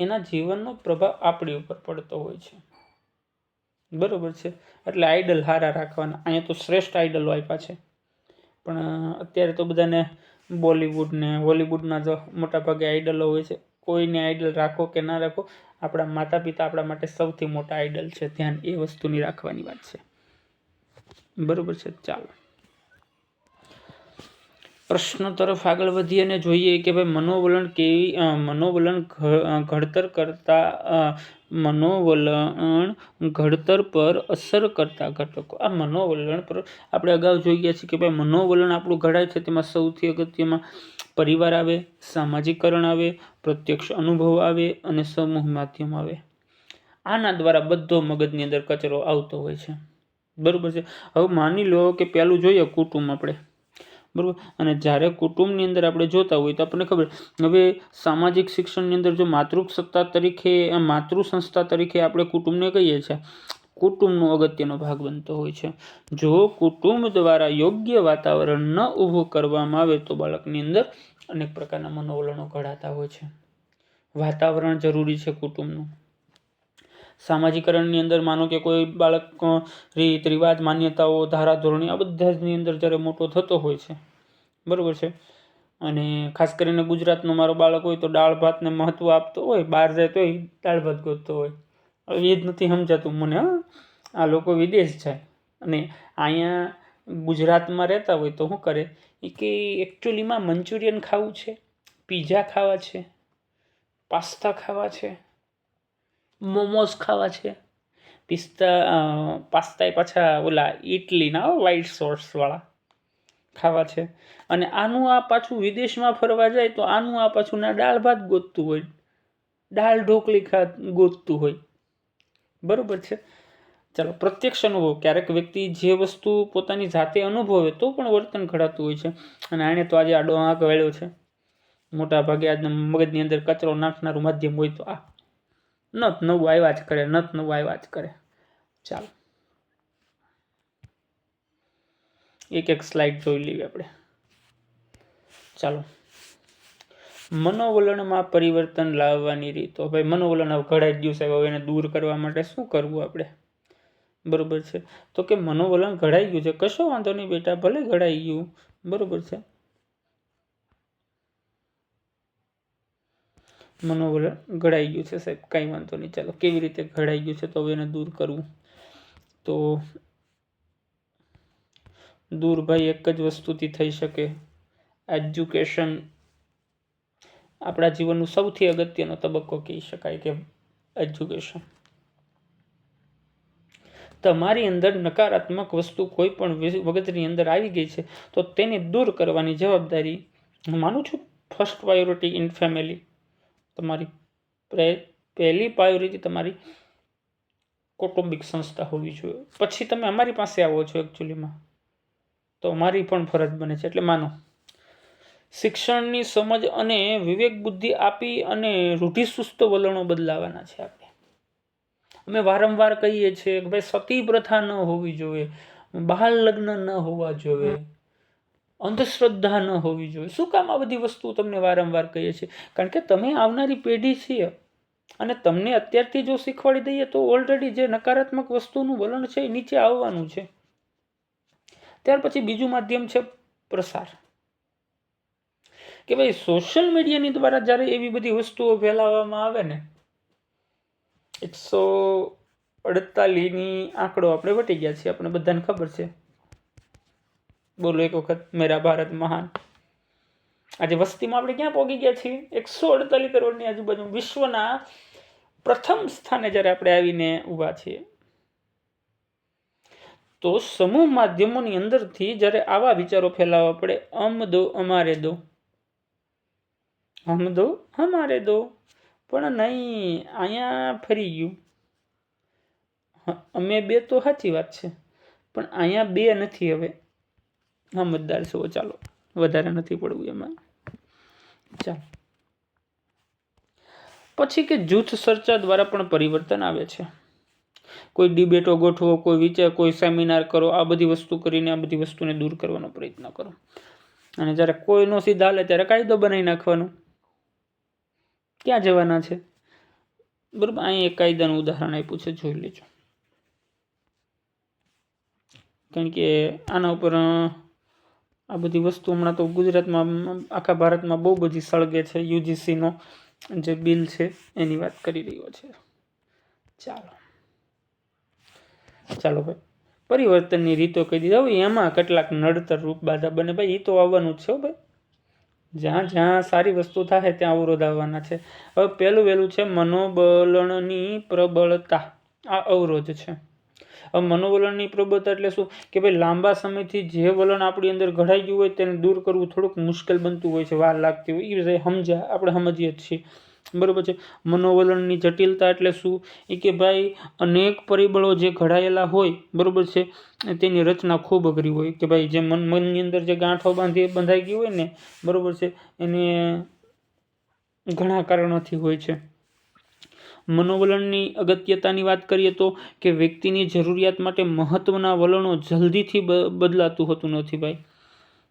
એના જીવનનો પ્રભાવ આપણી ઉપર પડતો હોય છે, બરોબર છે. એટલે આઈડલ હારા રાખવાના. અહીંયા તો શ્રેષ્ઠ આઈડલો આપ્યા છે, પણ અત્યારે તો બધાને બોલિવૂડ ને હોલિવૂડના જો મોટા ભાગે આઈડલો હોય છે. કોઈને આઈડલ રાખો કે ના રાખો, આપણા માતા પિતા આપણા માટે સૌથી મોટા આઈડલ છે. ધ્યાન એ વસ્તુની રાખવાની વાત છે. બરોબર છે. ચાલો પ્રશ્ન તરફ આગળ વધીએ અને જોઈએ કે ભાઈ મનોવલણ ઘડતર પર અસર કરતા ઘટકો. આ મનોવલણ પર આપણે અગાઉ જોઈ ગયા છીએ કે ભાઈ મનોવલણ આપણું ઘડાય છે તેમાં સૌથી અગત્યમાં પરિવાર આવે, સામાજિકરણ આવે, પ્રત્યક્ષ અનુભવ આવે અને સમૂહ માધ્યમ આવે. આના દ્વારા બધો મગજની અંદર કચરો આવતો હોય છે. બરોબર છે. હવે માની લો કે પહેલું જોઈએ કુટુંબ આપણે, બરોબર. અને જ્યારે કુટુંબની અંદર આપણે જોતા હોય તો આપણને ખબર, હવે સામાજિક શિક્ષણની અંદર જો માતૃ સંસ્થા તરીકે આપણે કુટુંબને કહીએ છીએ, કુટુંબનો અગત્યનો ભાગ બનતો હોય છે. જો કુટુંબ દ્વારા યોગ્ય વાતાવરણ ન ઊભું કરવામાં આવે તો બાળકની અંદર અનેક પ્રકારના મનોવલણો ઘડાતા હોય છે. વાતાવરણ જરૂરી છે કુટુંબનું. સામાજિકરણની અંદર માનો કે કોઈ બાળક રીત રિવાજ, માન્યતાઓ, ધારાધોરણી આ બધાની અંદર જ્યારે મોટો થતો હોય છે, બરોબર છે. અને ખાસ કરીને ગુજરાતનો મારો બાળક હોય તો દાળ ભાતને મહત્વ આપતો હોય, બહાર જાય તોય દાળ ભાત ગોતતો હોય. હવે એ જ નથી સમજાતું મને. આ લોકો વિદેશ જાય અને અહીંયા ગુજરાતમાં રહેતા હોય તો શું કરે કે એકચ્યુઅલીમાં મંચુરિયન ખાવું છે, પીઝા ખાવા છે, પાસ્તા ખાવા છે, મોમોઝ ખાવા છે, પાસ્તા પાછા ઓલા ઇટલીના વ્હાઈટ સોસવાળા ખાવા છે. અને આનું આ પાછું વિદેશમાં ફરવા જાય તો આનું આ પાછું ના દાળ ભાત ગોતતું હોય, દાળ ઢોકળી ગોતતું હોય. બરોબર છે. ચાલો પ્રત્યક્ષ અનુભવ. ક્યારેક વ્યક્તિ જે વસ્તુ પોતાની જાતે અનુભવે તો પણ વર્તન ઘડાતું હોય છે. અને આને તો આજે આડો આંક વાળ્યો છે. મોટા ભાગે આજના મગજની અંદર કચરો નાખનારું માધ્યમ હોય તો આ નવું આવ્યા જ કરે. ચાલો એક સ્લાઇડ જોઈ લઈએ આપણે. ચાલો મનોવલણમાં પરિવર્તન લાવવાની રીતો. ભાઈ મનોવલણ ઘડાઈ ગયું છે, હવે એને દૂર કરવા માટે શું કરવું આપણે? બરોબર છે. તો કે મનોવલણ ઘડાઈ ગયું છે, કશો વાંધો નહીં બેટા, ભલે ઘડાઈ ગયું, બરોબર છે. મનોવલણ ઘડાઈ ગયું છે સાહેબ, કાંઈ વાંધો નહીં. ચાલો કેવી રીતે ઘડાઈ ગયું છે તો હવે એને દૂર કરવું. તો દૂર ભાઈ એક જ વસ્તુથી થઈ શકે, એજ્યુકેશન. આપણા જીવનનું સૌથી અગત્યનો તબક્કો કહી શકાય કે એજ્યુકેશન. તમારી અંદર નકારાત્મક વસ્તુ કોઈ પણ વગતની અંદર આવી ગઈ છે તો તેને દૂર કરવાની જવાબદારી હું માનું છું ફર્સ્ટ પ્રાયોરિટી ઇન ફેમિલી. તમારી પહેલી પ્રાયોરિટી તમારી કૌટુંબિક સંસ્થા હોવી જોઈએ. પછી તમે અમારી પાસે આવો છો એકચ્યુઅલીમાં તો અમારી પણ ફરજ બને છે. એટલે માનો શિક્ષણની સમજ અને વિવેક બુદ્ધિ આપી અને રૂઢિચુસ્ત વલણો બદલાવાના છે આપણે. અમે વારંવાર કહીએ છીએ કે ભાઈ સતી પ્રથા ન હોવી જોઈએ, બાળ લગ્ન ન હોવા જોઈએ, અંધશ્રદ્ધા ન હોવી જોઈએ. શું કામ આ બધી વસ્તુ તમને વારંવાર કહીએ છીએ? કારણ કે તમે આવનારી પેઢી છીએ અને તમને અત્યારથી જો શીખવાડી દઈએ તો ઓલરેડી જે નકારાત્મક વસ્તુનું વલણ છે એ નીચે આવવાનું છે. ત્યાર પછી બીજું માધ્યમ છે પ્રસાર. કે ભાઈ સોશિયલ મીડિયાની દ્વારા જ્યારે એવી બધી વસ્તુઓ ફેલાવવામાં આવે ને, 148ની આંકડો આપણે વટી ગયા છીએ, આપણે બધાને ખબર છે. બોલો એક વખત મેરા ભારત મહાન. આજે વસ્તીમાં આપણે ક્યાં પહોંચી ગયા છીએ? 148 કરોડની આજુબાજુ. વિશ્વના પ્રથમ સ્થાને જ્યારે આપણે આવીને ઊભા છીએ. તો સમૂહ માધ્યમોની અંદરથી જ્યારે આવા વિચારો ફેલાવવા પડે, હમ દો અમારે દો, હમ દો હમારે દો, પણ નહીં, અહીંયા ફરી ગયું. અમે બે તો સાચી વાત છે, પણ અહીંયા બે નથી. હવે સમજદાર છો, ચાલો વધારે નથી પડવું એમાં. ચાલો પછી કે જૂથ ચર્ચા દ્વારા પણ પરિવર્તન આવે છે. કોઈ ડિબેટો ગોઠવો, કોઈ વિચાર, કોઈ સેમિનાર કરો, આ બધી વસ્તુ કરીને આ બધી વસ્તુને દૂર કરવાનો પ્રયત્ન કરો. અને જ્યારે કોઈનો સીધા હાલે ત્યારે કાયદો બનાવી નાખવાનો. ક્યાં જવાના છે? બરોબર. અહીં એક કાયદાનું ઉદાહરણ આપ્યું છે, જોઈ લેજો. કારણ કે આના ઉપર આ બધી વસ્તુ હમણાં તો ગુજરાતમાં આખા ભારતમાં બહુ બધી સળગે છે. યુજીસીનો જે બિલ છે એની વાત કરી રહ્યો છે. ચાલો ભાઈ, પરિવર્તનની રીતો કહી દીધા. હવે એમાં કેટલાક નડતર રૂપ બાધા બને ભાઈ, એ તો આવવાનું જ છે ભાઈ. જ્યાં જ્યાં સારી વસ્તુ થાય ત્યાં અવરોધ આવવાના છે. હવે પહેલું વહેલું છે મનોબળની પ્રબળતા. આ અવરોધ છે. હવે મનોવલણની પ્રબળતા એટલે શું કે ભાઈ લાંબા સમયથી જે વલણ આપણી અંદર ઘડાઈ ગયું હોય તેને દૂર કરવું થોડુંક મુશ્કેલ બનતું હોય છે, વાર લાગતી હોય. એ વિષય આપણે સમજીએ જ છીએ, બરાબર છે. મનોવલણની જટિલતા એટલે શું એ કે ભાઈ અનેક પરિબળો જે ઘડાયેલા હોય, બરાબર છે, તેની રચના ખૂબ અઘરી હોય. કે ભાઈ જે મનની અંદર જે ગાંઠો બંધાઈ ગઈ હોય ને, બરાબર છે, એને ઘણા કારણોથી હોય છે. મનોવલણની અગત્યતાની વાત કરીએ તો કે વ્યક્તિની જરૂરિયાત માટે મહત્વના વલણો જલ્દીથી બદલાતું હોતું નથી ભાઈ,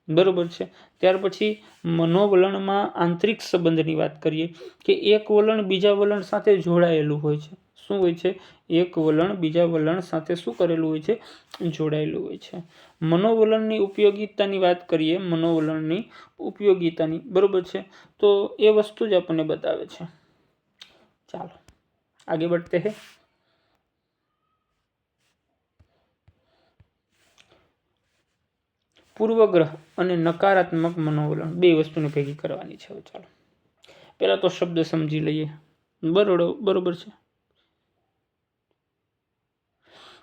બરાબર છે. ત્યાર પછી મનોવલણમાં આંતરિક સંબંધની વાત કરીએ કે એક વલણ બીજા વલણ સાથે જોડાયેલું હોય છે. શું હોય છે? એક વલણ બીજા વલણ સાથે શું કરેલું હોય છે? જોડાયેલું હોય છે. મનોવલણની ઉપયોગિતાની વાત કરીએ, મનોવલણની ઉપયોગિતાની, બરાબર છે, તો એ વસ્તુ જ આપણને બતાવે છે. ચાલો आगे बढ़ते हैं. પૂર્વગ્રહ અને નકારાત્મક મનોવલણ બે વસ્તુને ભેગી કરવાની છે. ચાલો પહેલા તો શબ્દ સમજી લઈએ. બરોબર છે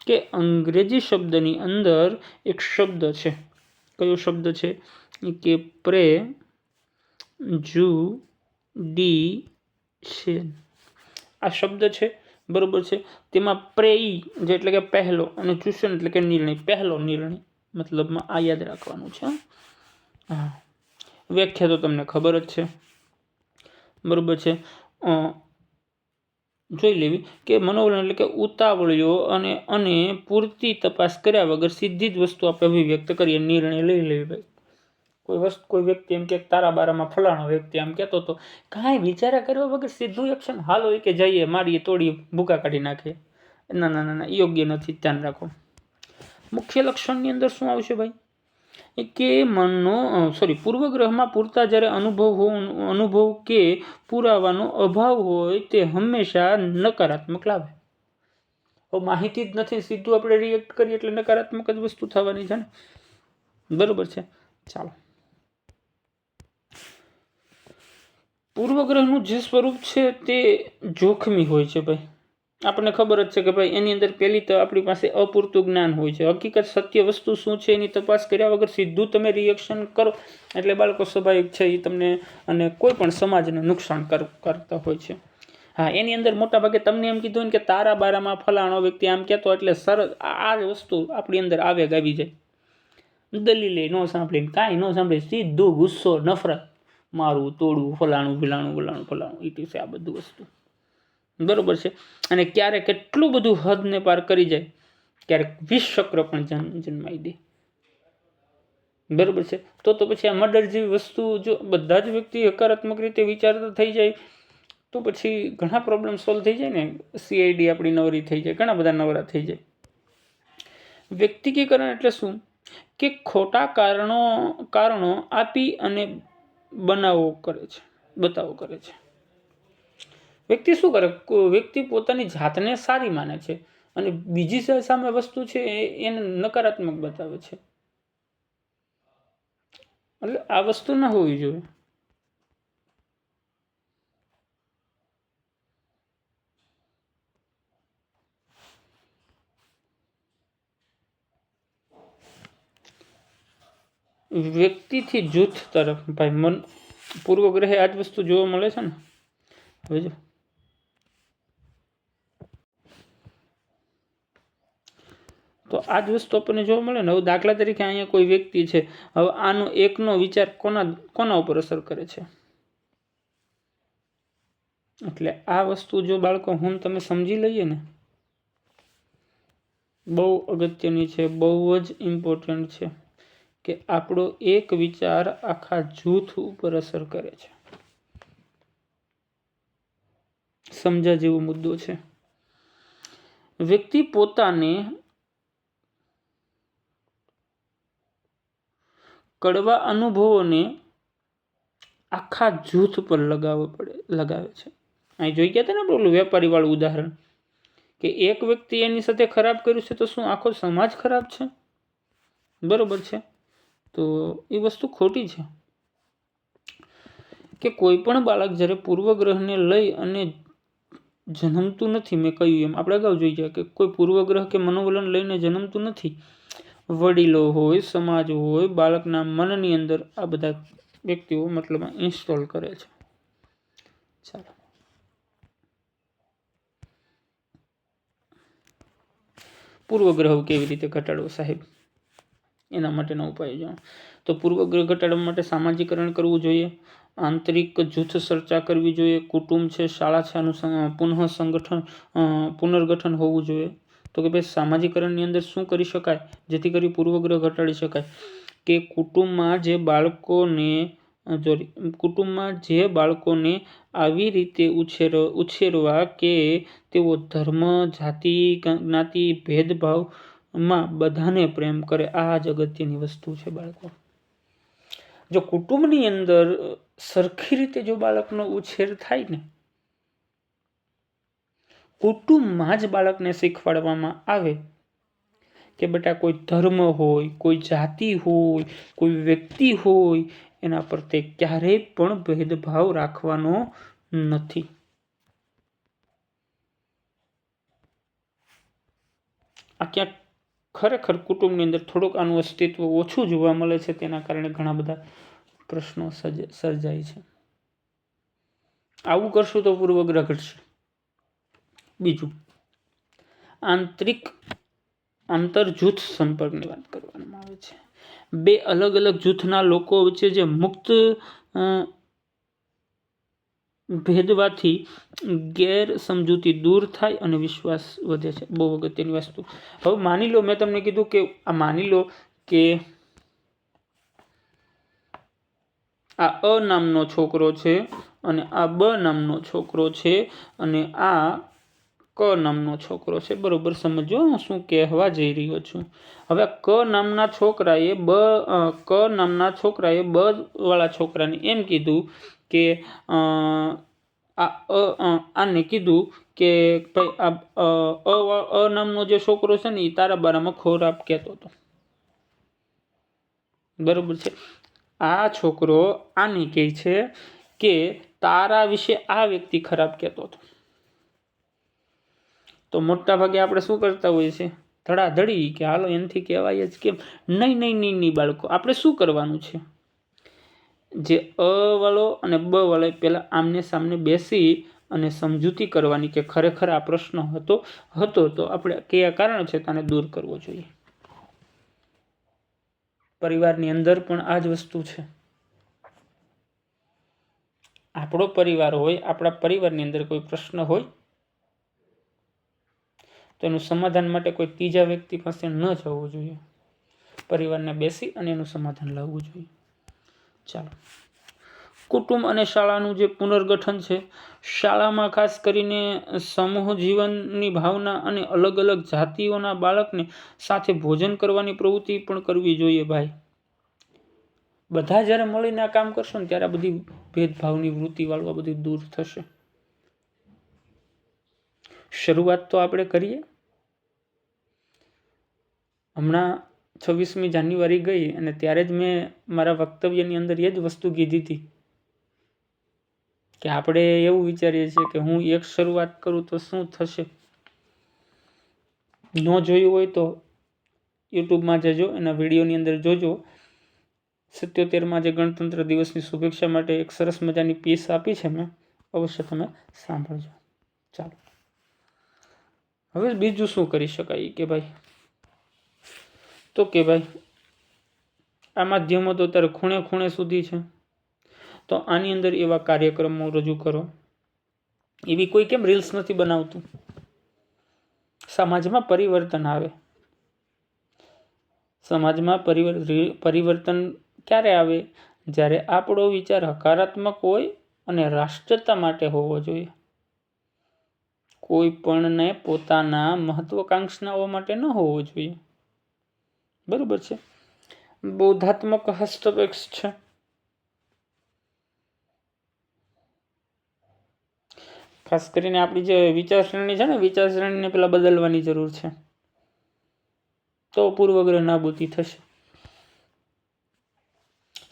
કે અંગ્રેજી શબ્દની અંદર એક શબ્દ છે. કયો શબ્દ છે? કે પ્રેજુડિશન. આ શબ્દ છે, બરોબર છે. તેમાં પ્રેઈ જે એટલે કે પહેલો અને ચૂષણ એટલે કે નિર્ણય, પહેલો નિર્ણય મતલબમાં આ યાદ રાખવાનું છે. હા, વ્યાખ્યા તો તમને ખબર જ છે, બરોબર છે. જોઈ લેવી કે મનોવલણ એટલે કે ઉતાવળીઓ અને પૂરતી તપાસ કર્યા વગર સીધી જ વસ્તુ આપણે અભિવ્યક્ત કરીએ, નિર્ણય લઈ લેવી ભાઈ. કોઈ વ્યક્તિ એમ કે તારા બારામાં ફલાણો વ્યક્તિ આમ કહેતો હતો, કાંઈ વિચારા કરવા વગર સીધું એક્શન, હાલો એ કે જઈએ મારીએ તોડીએ ભૂકા કાઢી નાખીએ. ના, યોગ્ય નથી, ધ્યાન રાખો. મુખ્ય લક્ષણની અંદર શું આવશે ભાઈ? કે પૂર્વગ્રહમાં પૂરતા જ્યારે અનુભવ કે પુરાવાનો અભાવ હોય તે હંમેશા નકારાત્મક લાવે. માહિતી જ નથી, સીધું આપણે રિએક્ટ કરીએ એટલે નકારાત્મક જ વસ્તુ થવાની છે ને, બરોબર છે. ચાલો, પૂર્વગ્રહનું જે સ્વરૂપ છે તે જોખમી હોય છે ભાઈ. આપણને ખબર જ છે કે ભાઈ એની અંદર પહેલી તો આપણી પાસે અપૂરતું જ્ઞાન હોય છે. હકીકત સત્ય વસ્તુ શું છે એની તપાસ કર્યા વગર સીધું તમે રિએક્શન કરો એટલે બાળકો સ્વાભાવિક છે એ તમને અને કોઈ પણ સમાજને નુકસાન કરતા હોય છે. હા, એની અંદર મોટા ભાગે તમને એમ કીધું ને કે તારા બારામાં ફલાણો વ્યક્તિ આમ કહેતો એટલે સરસ આ વસ્તુ આપણી અંદર આવેગ આવી જાય. દલીલે ન સાંભળીને કાંઈ ન સાંભળે, સીધું ગુસ્સો, નફરત, મારું તોડવું, ફલાણું ઇટી છે આ બધું વસ્તુ, બરોબર છે. અને ક્યારેક કેટલું બધું હદને પાર કરી જાય, ક્યારેક વિષચક્ર પણ જન્માઈ દે, બરોબર છે. તો પછી આ મર્ડર જેવી વસ્તુ જો બધા જ વ્યક્તિ હકારાત્મક રીતે વિચારતા થઈ જાય તો પછી ઘણા પ્રોબ્લેમ સોલ્વ થઈ જાય ને. CID આપણી નવરી થઈ જાય, ઘણા બધા નવરા થઈ જાય. વ્યક્તિકીકરણ એટલે શું કે ખોટા કારણો આપી અને બતાવો કરે છે. વ્યક્તિ શું કરે? વ્યક્તિ પોતાની જાતને સારી માને છે અને બીજી સામે વસ્તુ છે એને નકારાત્મક બતાવે છે. એટલે આ વસ્તુ ના હોવી જોઈએ. વ્યક્તિથી જૂથ તરફ ભાઈ પૂર્વગ્રહે આ જ વસ્તુ જોવા મળે છે ને. હવે જો તો આ જ વસ્તુ આપણને જોવા મળે ને. હવે દાખલા તરીકે અહીંયા કોઈ વ્યક્તિ છે, હવે આનો એકનો વિચાર કોના ઉપર અસર કરે છે? એટલે આ વસ્તુ જો બાળકો તમે સમજી લઈએ ને, બહુ અગત્યની છે, બહુ જ ઇમ્પોર્ટન્ટ છે કે આપણો એક વિચાર આખા જૂથ ઉપર અસર કરે છે. સમજા જેવો મુદ્દો છે. વ્યક્તિ પોતાને કડવા અનુભવોને આખા જૂથ પર લગાવે છે. અહીં જોઈ ગયા હતા ને પેલું વેપારીવાળું ઉદાહરણ, કે એક વ્યક્તિ એની સાથે ખરાબ કર્યું છે તો શું આખો સમાજ ખરાબ છે? બરોબર છે. તો એ વસ્તુ ખોટી છે. કે કોઈ પણ બાળક જ્યારે પૂર્વગ્રહને લઈ અને જન્મતું નથી. મેં કહ્યું એમ આપણે અગાઉ જોઈ ગયા કે કોઈ પૂર્વગ્રહ કે મનોવલણ લઈને જન્મતું નથી. વડીલો હોય, સમાજ હોય, બાળકના મનની અંદર આ બધા વ્યક્તિઓ મતલબ ઇન્સ્ટોલ કરે છે. ચાલો, પૂર્વગ્રહ કેવી રીતે ઘટાડવો સાહેબ, એના માટેના ઉપાય જાણો. તો પૂર્વગ્રહ ઘટાડવા માટે સામાજિકરણ કરવું જોઈએ, આંતરિક જૂથ ચર્ચા કરવી જોઈએ, કુટુંબ છે, શાળા છે, આનું પુનર્ગઠન હોવું જોઈએ. તો કે ભાઈ સામાજિકરણની અંદર શું કરી શકાય જેથી કરી પૂર્વગ્રહ ઘટાડી શકાય? કે કુટુંબમાં જે બાળકોને આવી રીતે ઉછેરવા કે તેઓ ધર્મ, જાતિ, જ્ઞાતિ, ભેદભાવમાં બધાને પ્રેમ કરે. આ જ અગત્યની વસ્તુ છે. બાળકો જો કુટુંબની અંદર સરખી રીતે જો બાળકનો ઉછેર થાય ને, કુટુંબમાં જ બાળકને શીખવાડવામાં આવે કે બેટા કોઈ ધર્મ હોય, કોઈ જાતિ હોય, કોઈ વ્યક્તિ હોય, એના પર તે ક્યારેય પણ ભેદભાવ રાખવાનો નથી. આ ક્યાંક ખરેખર કુટુંબની અંદર થોડુંક આનું અસ્તિત્વ ઓછું જોવા મળે છે. તેના કારણે ઘણા બધા પ્રશ્નો સર્જાય છે. આવું કરશું તો પૂર્વગ્રહ ઘટશે. બીજું, આંતર જૂથ સંપર્કની વાત કરવામાં આવે છે. બે અલગ અલગ જૂથના લોકો વચ્ચે જે મુક્ત ભેદવાથી ગેરસમજૂતી દૂર થાય અને વિશ્વાસ વધે છે. બહુ અગત્યની વસ્તુ. હવે માની લો, મેં તમને કીધું કે માની લો કે આ અ નામનો છોકરો છે અને આ બ નામનો છોકરો છે અને આ ક નામનો છોકરો છે. બરોબર, સમજો હું શું કહેવા જઈ રહ્યો છું. હવે ક નામના છોકરાએ બ વાળા છોકરાને એમ કીધું કે આને કીધું કે ભાઈ અ નામનો જે છોકરો છે ને એ તારા બારામાં ખોરાબ કહેતો હતો. બરોબર છે. આ છોકરો આને કહે છે કે તારા વિશે આ વ્યક્તિ ખરાબ કહેતો હતો. તો મોટા ભાગે આપણે શું કરતા હોઈએ છીએ? ધડાધડી કે હાલો એનાથી કહેવાય જ કેમ. નહીં બાળકો, આપણે શું કરવાનું છે? જે અ વાળો અને બ વાળો પહેલા આમને સામને બેસી અને સમજૂતી કરવાની કે ખરેખર આ પ્રશ્ન હતો તો આપણે કયા કારણ છે તેને દૂર કરવો જોઈએ. પરિવારની અંદર પણ આ જ વસ્તુ છે. આપણો પરિવાર હોય, આપણા પરિવારની અંદર કોઈ પ્રશ્ન હોય તો એનું સમાધાન માટે કોઈ ત્રીજા વ્યક્તિ પાસે ન જવું જોઈએ. પરિવારને બેસી અને એનું સમાધાન લાવવું જોઈએ. ચાલો, કુટુંબ અને શાળાનું જે પુનર્ગઠન છે. શાળામાં ખાસ કરીને સમૂહ જીવનની ભાવના અને અલગ અલગ જાતિઓના બાળકને સાથે ભોજન કરવાની પ્રવૃત્તિ પણ કરવી જોઈએ. ભાઈ, બધા જ્યારે મળીને આ કામ કરશો ને ત્યારે આ બધી ભેદભાવની વૃત્તિ વાળું આ બધું દૂર થશે. શરૂઆત તો આપણે કરીએ. હમણાં 26મી જાન્યુઆરી ગઈ અને ત્યારે જ મેં મારા વક્તવ્યની અંદર એ જ વસ્તુ કીધી હતી કે આપણે એવું વિચારીએ છીએ કે હું એક શરૂઆત કરું તો શું થશે. ન જોયું હોય તો યુટ્યુબમાં જજો, એના વિડીયોની અંદર જોજો. 77માં જે ગણતંત્ર દિવસની શુભેચ્છા માટે એક સરસ મજાની પીસ આપી છે મેં, અવશ્ય તમે સાંભળજો. ચાલો, હવે બીજું શું કરી શકાય કે ભાઈ, આ માધ્યમો તો અત્યારે ખૂણે ખૂણે સુધી છે. તો આની અંદર એવા કાર્યક્રમો રજૂ કરો. એવી કોઈ કેમ રીલ્સ નથી બનાવતું? સમાજમાં પરિવર્તન આવે. સમાજમાં પરિવર્તન ક્યારે આવે? જ્યારે આપણો વિચાર હકારાત્મક હોય અને રાષ્ટ્રતા માટે હોવો જોઈએ. કોઈ પણને પોતાના મહત્વાકાંક્ષાઓ માટે ન હોવો જોઈએ. બરોબર છે. બોધાત્મક હસ્તક્ષેપ છે. ખાસ કરીને આપણી જે વિચારસરણી છે ને, વિચારસરણીને પેલા બદલવાની જરૂર છે, તો પૂર્વગ્રહ નાબૂદી થશે.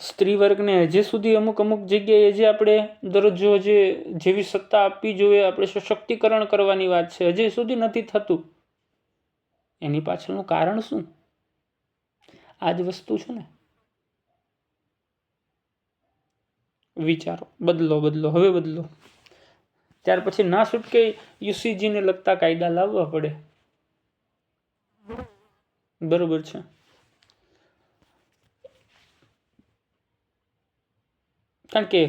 સ્ત્રી વર્ગને હજી સુધી અમુક જગ્યાએ જે આપણે દરજ્જો જેવી સત્તા આપવી જોઈએ, આપણે સશક્તિકરણ કરવાની વાત છે, હજી સુધી નથી થતું. એની પાછળનું કારણ શું? આ જ વસ્તુ છે ને. વિચારો બદલો, હવે બદલો. ત્યાર પછી ના છૂટકે યુસીજીને લગતા કાયદા લાવવા પડે. બરોબર છે. કારણ કે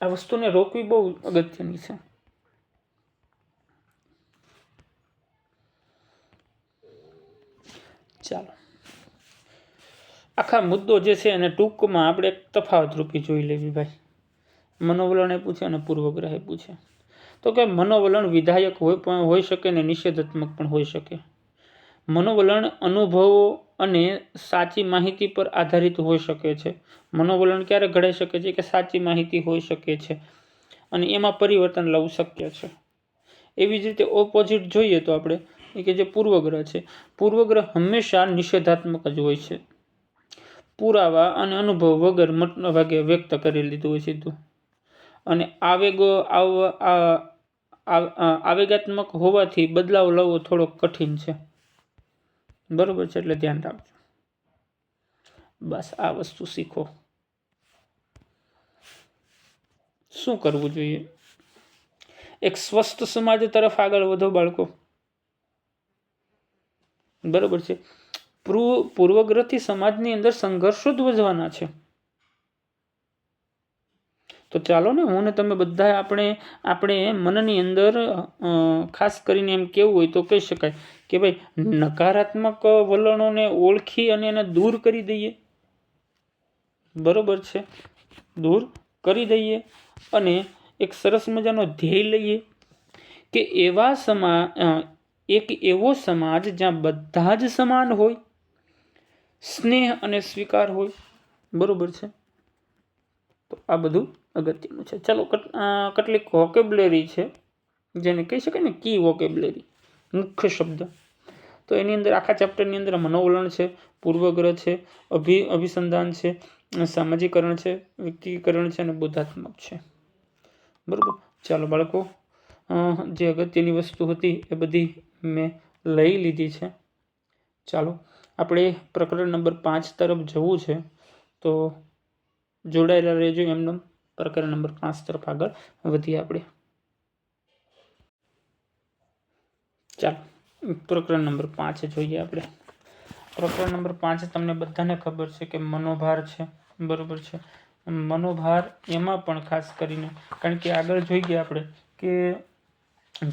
આ વસ્તુને રોકવી બહુ અગત્યની છે. ચાલો, આખા મુદ્દો જે છે એને ટૂંકમાં આપણે તફાવત રૂપી જોઈ લેવી ભાઈ. મનોવલણ એ પૂછે અને પૂર્વગ્રહ એ પૂછે. તો કે મનોવલણ વિધાયક હોઈ શકે ને નિષેધાત્મક પણ હોઈ શકે. મનોવલણ અનુભવો અને સાચી માહિતી પર આધારિત હોઈ શકે છે. મનોવલણ ક્યારે ઘડાઈ શકે છે? કે સાચી માહિતી હોઈ શકે છે અને એમાં પરિવર્તન લાવવું શક્ય છે. એવી જ રીતે ઓપોઝિટ જોઈએ તો આપણે કે જે પૂર્વગ્રહ છે, પૂર્વગ્રહ હંમેશા નિષેધાત્મક જ હોય છે. પુરાવા અને અનુભવ વગર મોટાભાગે વ્યક્ત કરી લીધું હોય સીધું. અને આવેગાત્મક હોવાથી બદલાવ લાવવો થોડો કઠિન છે. બરોબર છે, એટલે ધ્યાન રાખજો. બસ આ વસ્તુ શીખો. શું કરવું જોઈએ? એક સ્વસ્થ સમાજ તરફ આગળ વધો બાળકો. બરોબર છે. પૂર્વગ્રહથી સમાજની અંદર સંઘર્ષો જ વધવાના છે. તો ચાલો ને, હું ને તમે બધા આપણે મનની અંદર ખાસ કરીને એમ કેવું હોય તો કહી શકાય કે ભાઈ નકારાત્મક વલણોને ઓળખી અને એને દૂર કરી દઈએ. બરોબર છે, દૂર કરી દઈએ અને એક સરસ મજાનો ધ્યેય લઈએ કે એક એવો સમાજ જ્યાં બધા જ સમાન હોય, સ્નેહ અને સ્વીકાર હોય. બરોબર છે. તો આ બધું અગત્યનું છે. ચાલો, કેટલીક વોકેબ્યુલરી છે જેને કહી શકાય ને કી વોકેબ્યુલરી, મુખ્ય શબ્દ. તો એની અંદર આખા ચેપ્ટરની અંદર મનોવલણ છે, પૂર્વગ્રહ છે, અભિસંધાન છે, સામાજિકરણ છે, વ્યક્તિકરણ છે અને બોધાત્મક છે. બરોબર. ચાલો બાળકો, જે અગત્યની વસ્તુ હતી એ બધી મેં લઈ લીધી છે. ચાલો, આપણે પ્રકરણ નંબર 5 તરફ જવું છે, તો જોડાયેલા રહેજો. એમને પ્રકરણ નંબર 5 તરફ આગળ વધીએ આપણે. ચાલો, પ્રકરણ નંબર 5 જોઈએ આપણે. પ્રકરણ નંબર 5 તમને બધાને ખબર છે કે મનોભાર છે. બરોબર છે. મનોભાર એમાં પણ ખાસ કરીને, કારણ કે આગળ જોઈ ગયા આપણે કે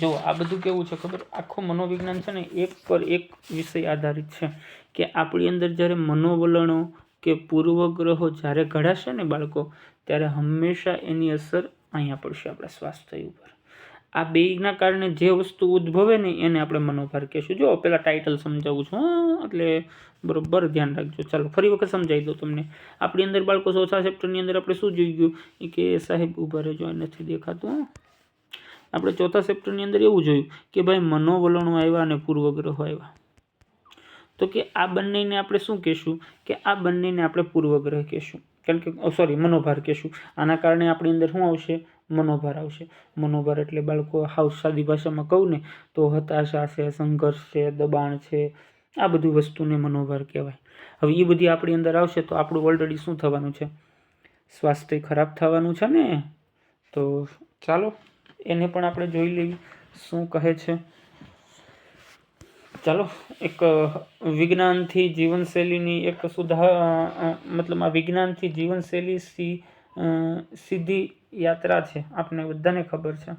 જો આ બધું કેવું છે ખબર, આખું મનોવિજ્ઞાન છે ને એક પર એક વિષય આધારિત છે. કે આપણી અંદર જ્યારે મનોવલણો કે પૂર્વગ્રહો જ્યારે ઘડાશે ને બાળકો, ત્યારે હંમેશા એની અસર અહીંયા પડશે આપણા સ્વાસ્થ્ય ઉપર. આ બેયના કારણે જે વસ્તુ ઉદ્ભવે ને એને આપણે મનોભાર કહેશું. જો પેલા ટાઇટલ સમજાવું છું, એટલે બરોબર ધ્યાન રાખજો. ચાલો ફરી વખત સમજાવી દો તમને. આપણી અંદર બાળકો 4થા ચેપ્ટરની અંદર આપણે શું જોઈ ગયું કે સાહેબ ઊભા રહેજો, નથી દેખાતું. આપણે 4થા ચેપ્ટરની અંદર એવું જોયું કે ભાઈ મનોવલણો આવ્યા અને પૂર્વગ્રહો આવ્યા. તો કે આ બંનેને આપણે શું કહેશું? કે આ બંનેને આપણે પૂર્વગ્રહ કહેશું. કારણ કે મનોભાર કહેશું. આના કારણે આપણી અંદર શું આવશે? મનોભાર આવશે. મનોભાર એટલે બાળકો હાવ સાદી ભાષામાં કહું ને તો હતાશા છે, સંઘર્ષ છે, દબાણ છે, આ બધી વસ્તુને મનોભાર કહેવાય. હવે એ બધી આપણી અંદર આવશે તો આપણું ઓલરેડી શું થવાનું છે? સ્વાસ્થ્ય ખરાબ થવાનું છે ને. તો ચાલો એને પણ આપણે જોઈ લઈએ શું કહે છે. ચાલો, એક વિજ્ઞાનથી જીવનશૈલીની એક મતલબ આ વિજ્ઞાનથી જીવનશૈલી સીધી યાત્રા છે, આપણે બધાને ખબર છે.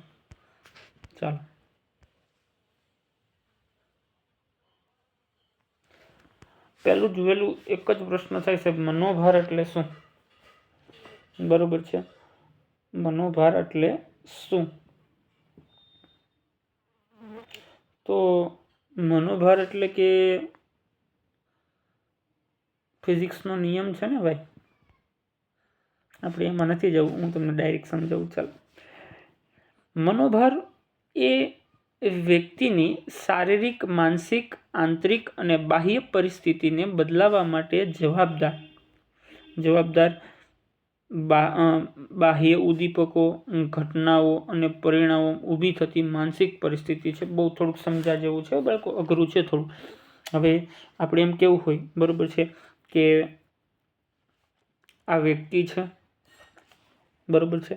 ચાલો, પહેલું જ વહેલું એક જ પ્રશ્ન થાય છે, મનોભાર એટલે શું? બરોબર છે. મનોભાર એટલે શું? તો મનોભાર એટલે કે ફિઝિક્સનો નિયમ છે ને ભાઈ, આપણે એમાં નથી જવું, હું તમને ડાયરેક્ટ સમજાવું. ચાલો, મનોભાર એ વ્યક્તિની શારીરિક, માનસિક, આંતરિક અને બાહ્ય પરિસ્થિતિને બદલાવવા માટે જવાબદાર બાહ્ય ઉદ્દીપકો, ઘટનાઓ અને પરિણામો ઊભી થતી માનસિક પરિસ્થિતિ છે. બહુ થોડુંક સમજા જેવું છે બાળકો, અઘરું છે થોડું. હવે આપણે એમ કેવું હોય, બરોબર છે, કે આ વ્યક્તિ છે, બરોબર છે,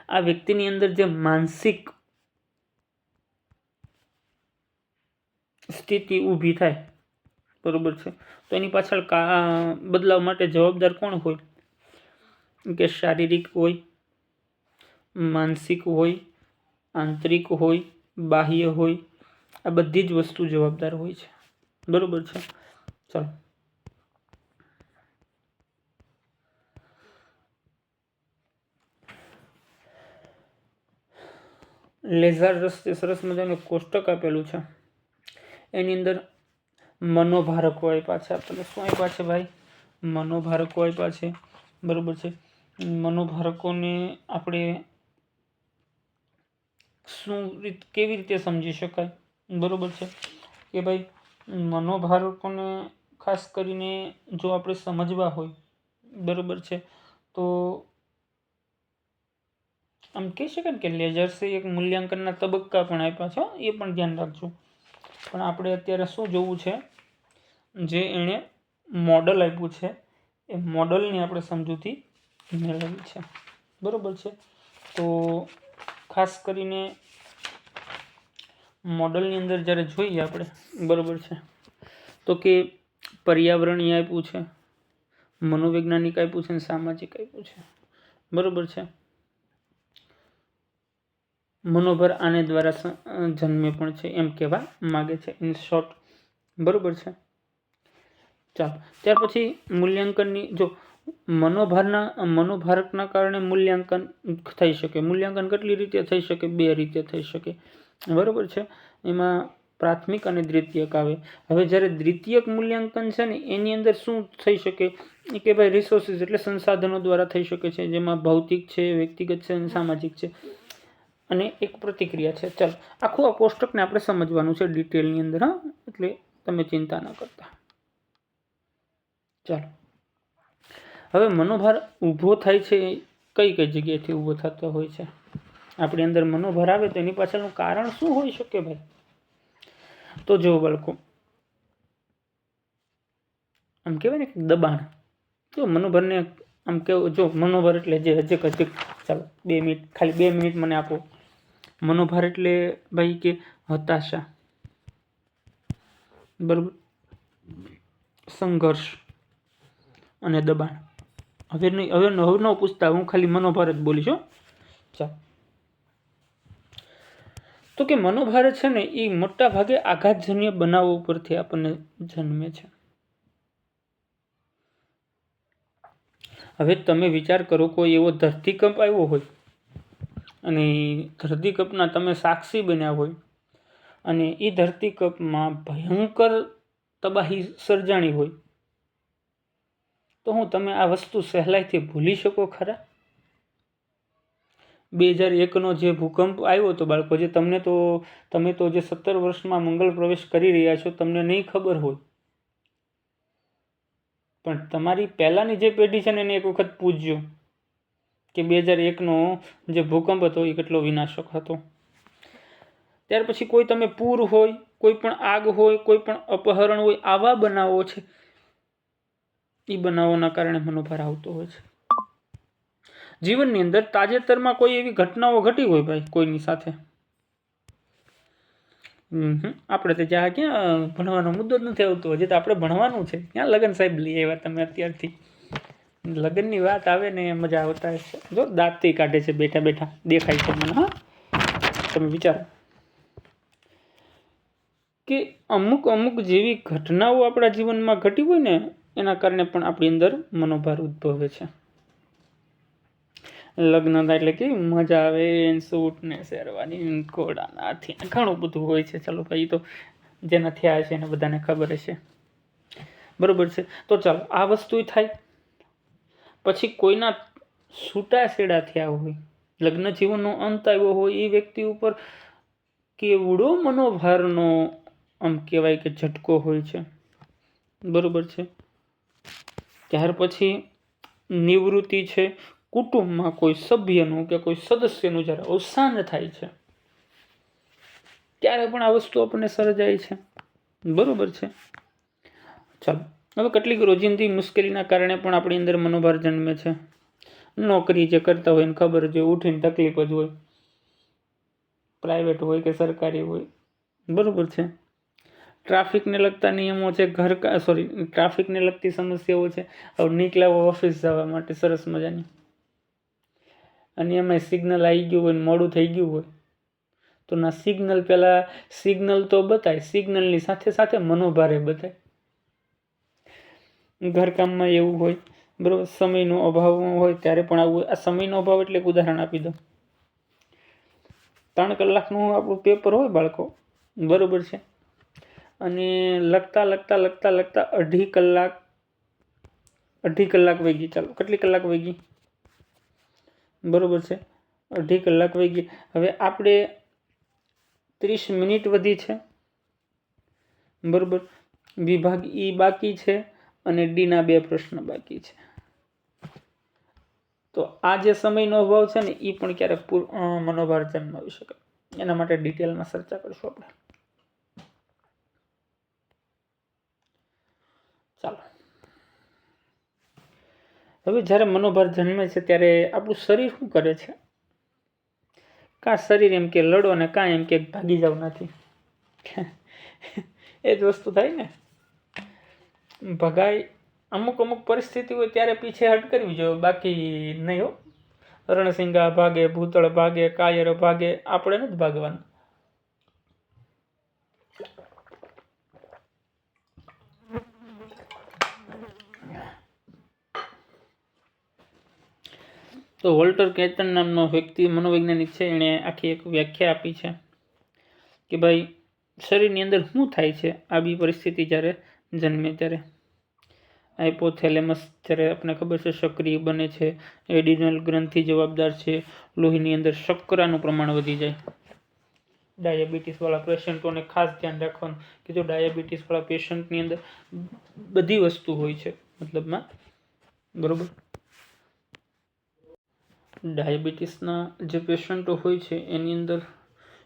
આ વ્યક્તિની અંદર જે માનસિક સ્થિતિ ઊભી થાય, બરોબર છે, તો એની પાછળ બદલાવ માટે જવાબદાર કોણ હોય? કે શારીરિક હોય, માનસિક હોય, આંતરિક હોય, બાહ્ય હોય, આ બધી જ વસ્તુ જવાબદાર હોય છે, બરોબર છે. ચાલો, લેઝર રસ્તે સરસ મજાનું કોષ્ટક આપેલું છે, એની અંદર મનોભારકો આપ્યા છે. આપણે શું આપ્યા છે ભાઈ? મનોભારકો આપ્યા છે, બરોબર છે. મનોભારકોને આપણે કેવી રીતે સમજી શકાય, બરોબર છે, કે ભાઈ મનોભારકોને ખાસ કરીને જો આપણે સમજવા હોય, બરોબર છે, તો આમ કહી શકાય ને કે લેઝર્સે એક મૂલ્યાંકનના તબક્કા પણ આપ્યા છે, એ પણ ધ્યાન રાખજો. પણ આપણે અત્યારે શું જોવું છે, જે એણે મોડલ આપ્યું છે એ મોડલની આપણે સમજૂતી મેળવવી છે, બરોબર છે. તો ખાસ કરીને મોડલની અંદર જ્યારે જોઈએ આપણે, બરોબર છે, તો કે પર્યાવરણીય આપ્યું છે, મનોવૈજ્ઞાનિક આપ્યું છે અને સામાજિક આપ્યું છે, બરોબર છે. મનોભાર આને દ્વારા જન્મે પણ છે એમ કહેવા માગે છે, ઇન શોર્ટ, બરોબર છે. ચાલો, ત્યાર પછી મૂલ્યાંકનની, જો મનોભારકના કારણે મૂલ્યાંકન થઈ શકે. મૂલ્યાંકન કેટલી રીતે થઈ શકે? 2 રીતે થઈ શકે, બરોબર છે. એમાં પ્રાથમિક અને દ્વિતીયક આવે. હવે જ્યારે દ્વિતીયક મૂલ્યાંકન છે ને, એની અંદર શું થઈ શકે કે ભાઈ રિસોર્સિસ એટલે સંસાધનો દ્વારા થઈ શકે છે, જેમાં ભૌતિક છે, વ્યક્તિગત છે અને સામાજિક છે, અને એક પ્રતિક્રિયા છે. ચાલો, આખું આ કોષ્ટકને આપણે સમજવાનું છે ડિટેલની અંદર, હા, એટલે તમે ચિંતા ન કરતા. ચાલો, હવે મનોભાર ઊભો થાય છે કઈ જગ્યાએથી ઊભો થતો હોય છે? આપણી અંદર મનોભાર આવે તો એની પાછળનું કારણ શું હોઈ શકે ભાઈ? તો જો બાળકો, આમ કહેવાય ને દબાણ. જો મનોભારને આમ કેવું, જો મનોભાર એટલે જે હજક, ચાલો 2 મિનિટ, ખાલી 2 મિનિટ મને આપો. મનોભાર એટલે ભાઈ કે હતાશા, બરોબર, સંઘર્ષ અને દબાણ. હવે ન પૂછતા, હું ખાલી મનોભાર જ બોલીશ. ચાલો, તો કે મનોભાર છે ને એ મોટા ભાગે આઘાતજન્ય બનાવો ઉપરથી આપણને જન્મે છે. હવે તમે વિચાર કરો, કોઈ એવો ધરતીકંપ આવ્યો હોય અને ધરતીકંપના તમે સાક્ષી બન્યા હોય અને એ ધરતીકંપમાં ભયંકર તબાહી સર્જાણી હોય, તો હું તમે આ વસ્તુ સહેલાઈથી ભૂલી શકો ખરા? 2001નો જે ભૂકંપ આવ્યો હતો બાળકો, જે તમે તો જે 17 વર્ષમાં મંગળ પ્રવેશ કરી રહ્યા છો, તમને નહીં ખબર હોય, પણ તમારી પહેલાંની જે પેઢી છે ને એને એક વખત પૂછજો કે 2001નો જે ભૂકંપ હતો એ કેટલો વિનાશક હતો. ત્યાર પછી કોઈ તમે પૂર હોય, કોઈ પણ આગ હોય, કોઈ પણ અપહરણ હોય, આવા બનાવો છે, એ બનાવોના કારણે મનોભાર આવતો હોય છે. જીવનની અંદર તાજેતરમાં કોઈ એવી ઘટનાઓ ઘટી હોય ભાઈ કોઈની સાથે, આપણે તો જ્યાં ક્યાં ભણવાનો મુદ્દો જ નથી આવતો, હજી તો આપણે ભણવાનું છે. ક્યાં લગ્ન સાહેબ લઈ આવ્યા તમે અત્યારથી? લગ્નની વાત આવે ને મજા આવતા હશે. જો દાંતથી કાઢે છે બેઠા બેઠા, દેખાય છે મને. હા, તમે વિચારો કે અમુક જેવી ઘટનાઓ આપણા જીવનમાં ઘટી હોય ને, એના કારણે પણ આપણી અંદર મનોભાર ઉદ્ભવે છે. લગ્ન થાય એટલે કેવી મજા આવે, સૂટ ને શેરવાની, ઘોડાના હાથી, ઘણું બધું હોય છે. ચાલો ભાઈ, તો જેના થયા છે એને બધાને ખબર હશે, બરોબર છે. તો ચાલો આ વસ્તુ થાય. પછી કોઈના છૂટાછેડા થયા હોય, લગ્ન જીવનનો અંત આવ્યો હોય, એ વ્યક્તિ ઉપર કેવડો મનોભારનો આમ કહેવાય કે ઝટકો હોય છે, બરોબર છે. ત્યાર પછી નિવૃત્તિ છે, કુટુંબમાં કોઈ સભ્યનું કે કોઈ સદસ્યનું જ્યારે અવસાન થાય છે ત્યારે પણ આ વસ્તુ આપણને સર્જાય છે, બરોબર છે. ચાલો હવે કેટલીક રોજિંદી મુશ્કેલીના કારણે પણ આપણી અંદર મનોભાર જન્મે છે. નોકરી જે કરતા હોય ને ખબર જ હોય, ઉઠીને તકલીફ જ હોય, પ્રાઇવેટ હોય કે સરકારી હોય, બરોબર છે. ટ્રાફિકને લગતા નિયમો છે, ટ્રાફિકને લગતી સમસ્યાઓ છે. હવે નીકળ્યા ઓફિસ જવા માટે સરસ મજાની, અને એમાં સિગ્નલ આવી ગયું હોય ને મોડું થઈ ગયું હોય તો ના સિગ્નલ, પહેલાં સિગ્નલ તો બતાય, સિગ્નલની સાથે સાથે મનોભારે બતાય. ઘરકામમાં એવું હોય, બરાબર, સમયનો અભાવ હોય ત્યારે પણ આવું. આ સમયનો અભાવ એટલે એક ઉદાહરણ આપી દો. 3 કલાકનું આપણું પેપર હોય બાળકો, બરોબર છે, અને લખતા અઢી કલાક વહી ગઈ. ચાલો કેટલી કલાક વહી ગઈ, બરોબર છે, અઢી કલાક વહી ગઈ. હવે આપણે 30 મિનિટ વધી છે, બરોબર. વિભાગ ઈ બાકી છે અને ડીના 2 પ્રશ્ન બાકી છે. તો આ જે સમયનો અભાવ છે ને, એ પણ ક્યારેક મનોભાર જન્માવી શકે. એના માટે ડિટેલમાં ચર્ચા કરીશું આપણે. ચાલો હવે જ્યારે મનોભાર જન્મે છે ત્યારે આપણું શરીર શું કરે છે? કાં શરીર એમ કે લડો ને કાં એમ કે ભાગી જાવ નથી. એ જ વસ્તુ થાય ને. ભગાય અમુક પરિસ્થિતિ હોય ત્યારે પીછે હટ કરવી જોઈએ, બાકી નહીં હો. રણસિંગા ભાગે, ભૂતળ ભાગે, કાયર ભાગે, આપણે નથી ભાગવાનું. તો વોલ્ટર કેટન નામનો વ્યક્તિ મનોવૈજ્ઞાનિક છે, એણે આખી એક વ્યાખ્યા આપી છે કે ભાઈ શરીરની અંદર શું થાય છે આવી પરિસ્થિતિ જ્યારે જન્મે ત્યારે. હાઇપોથેલેમસ જ્યારે આપણને ખબર છે સક્રિય બને છે, એડિનલ ગ્રંથિ જવાબદાર છે, લોહીની અંદર શર્કરાનું પ્રમાણ વધી જાય. ડાયાબિટીસવાળા પેશન્ટોને ખાસ ધ્યાન રાખવાનું કે જો ડાયાબિટીસવાળા પેશન્ટની અંદર બધી વસ્તુ હોય છે, મતલબમાં, બરોબર. ડાયાબિટીસના જે પેશન્ટો હોય છે એની અંદર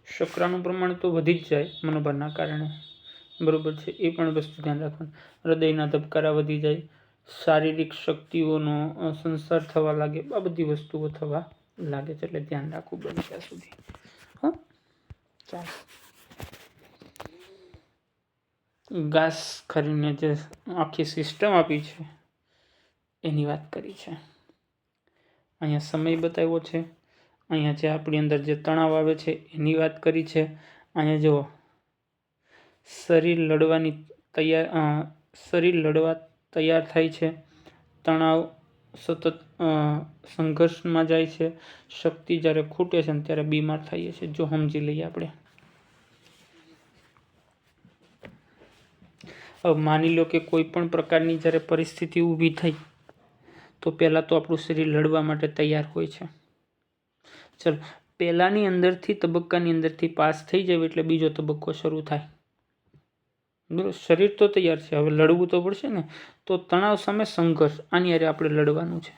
શર્કરાનું પ્રમાણ તો વધી જ જાય મનોભારના કારણે, બરોબર છે. એ પણ વસ્તુ ધ્યાન રાખવાનું. હૃદયના ધબકારા વધી જાય, શારીરિક શક્તિઓનો સંસાર થવા લાગે, આ બધી વસ્તુઓ થવા લાગે છે, એટલે ધ્યાન રાખવું બને ત્યાં સુધી. હા, ચાલો. ઘાસ ખરીને જે આખી સિસ્ટમ આપી છે એની વાત કરી છે. અહીંયા સમય બતાવ્યો છે, અહીંયા જે આપણી અંદર જે તણાવ આવે છે એની વાત કરી છે. અહીંયા જુઓ, શરીર લડવા તૈયાર થાય છે, તણાવ સતત સંઘર્ષમાં જાય છે, શક્તિ જ્યારે ખૂટે છે ને ત્યારે બીમાર થઈએ છીએ. જો સમજી લઈએ આપણે. હવે માની લો કે કોઈ પણ પ્રકારની જ્યારે પરિસ્થિતિ ઊભી થઈ તો પહેલાં તો આપણું શરીર લડવા માટે તૈયાર હોય છે. ચલો, પહેલાંની તબક્કાની અંદરથી પાસ થઈ જાય એટલે બીજો તબક્કો શરૂ થાય, બરાબર. શરીર તો તૈયાર છે, હવે લડવું તો પડશે ને. તો તણાવ સામે સંઘર્ષ, આની હારે આપણે લડવાનું છે,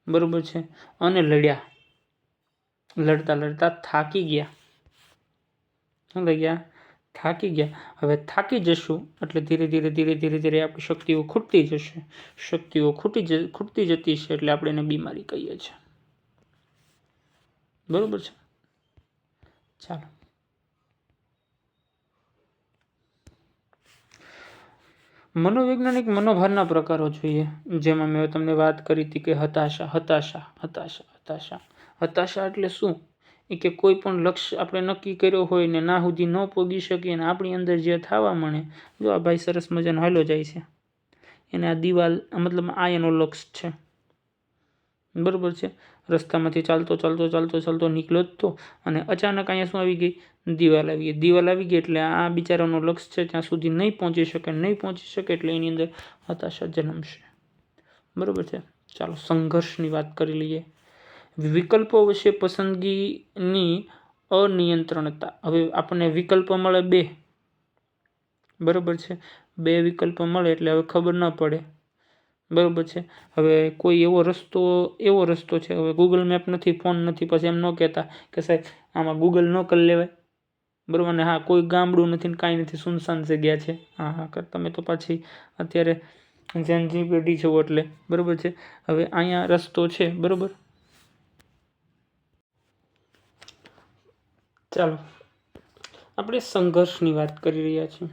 બરોબર છે. અને લડતા થાકી ગયા. શું થઈ ગયા? થાકી ગયા. હવે થાકી જશું એટલે ધીરે ધીરે આપણી શક્તિઓ ખૂટતી જશે. શક્તિઓ ખૂટતી જતી છે એટલે આપણે એને બીમારી કહીએ છીએ, બરોબર છે. ચાલો, મનોવૈજ્ઞાનિક મનોભારના પ્રકારો જોઈએ, જેમાં મેં તમને વાત કરી હતી કે હતાશા એટલે શું? એ કે કોઈ પણ લક્ષ્ય આપણે નક્કી કર્યો હોય ને ના સુધી ન પહોંચી શકીએ ને આપણી અંદર જે થવા મળે. જો આ ભાઈ સરસ મજાનો હાલો જાય છે, એને આ દિવાલ, મતલબ આ એનો લક્ષ્ય છે, બરાબર છે. રસ્તામાંથી ચાલતો નીકળ્યો જ તો, અને અચાનક અહીંયા શું આવી ગઈ? દિવાલ આવી ગઈ. દિવાલ આવી ગઈ એટલે આ બિચારાનું લક્ષ્ય છે ત્યાં સુધી નહીં પહોંચી શકે એટલે એની અંદર હતાશા જન્મશે. બરાબર છે. ચાલો સંઘર્ષની વાત કરી લઈએ. વિકલ્પો વિશે પસંદગીની અનિયંત્રણતા. હવે આપણને વિકલ્પો મળે 2, બરાબર છે. 2 વિકલ્પો મળે એટલે હવે ખબર ન પડે, બરાબર છે. હવે કોઈ એવો રસ્તો છે, હવે ગૂગલ મેપ નથી, ફોન નથી, પછી એમ ન કહેતા કે સાહેબ આમાં ગૂગલ ન કરી લેવાય, બરાબર ને. હા, કોઈ ગામડું નથી ને કાંઈ નથી, સુનસાન જગ્યા છે. હા, તમે તો પાછી અત્યારે જેનજી પેઢી છો એટલે, બરાબર છે. હવે અહીંયા રસ્તો છે, બરાબર. ચાલો આપણે સંઘર્ષની વાત કરી રહ્યા છીએ.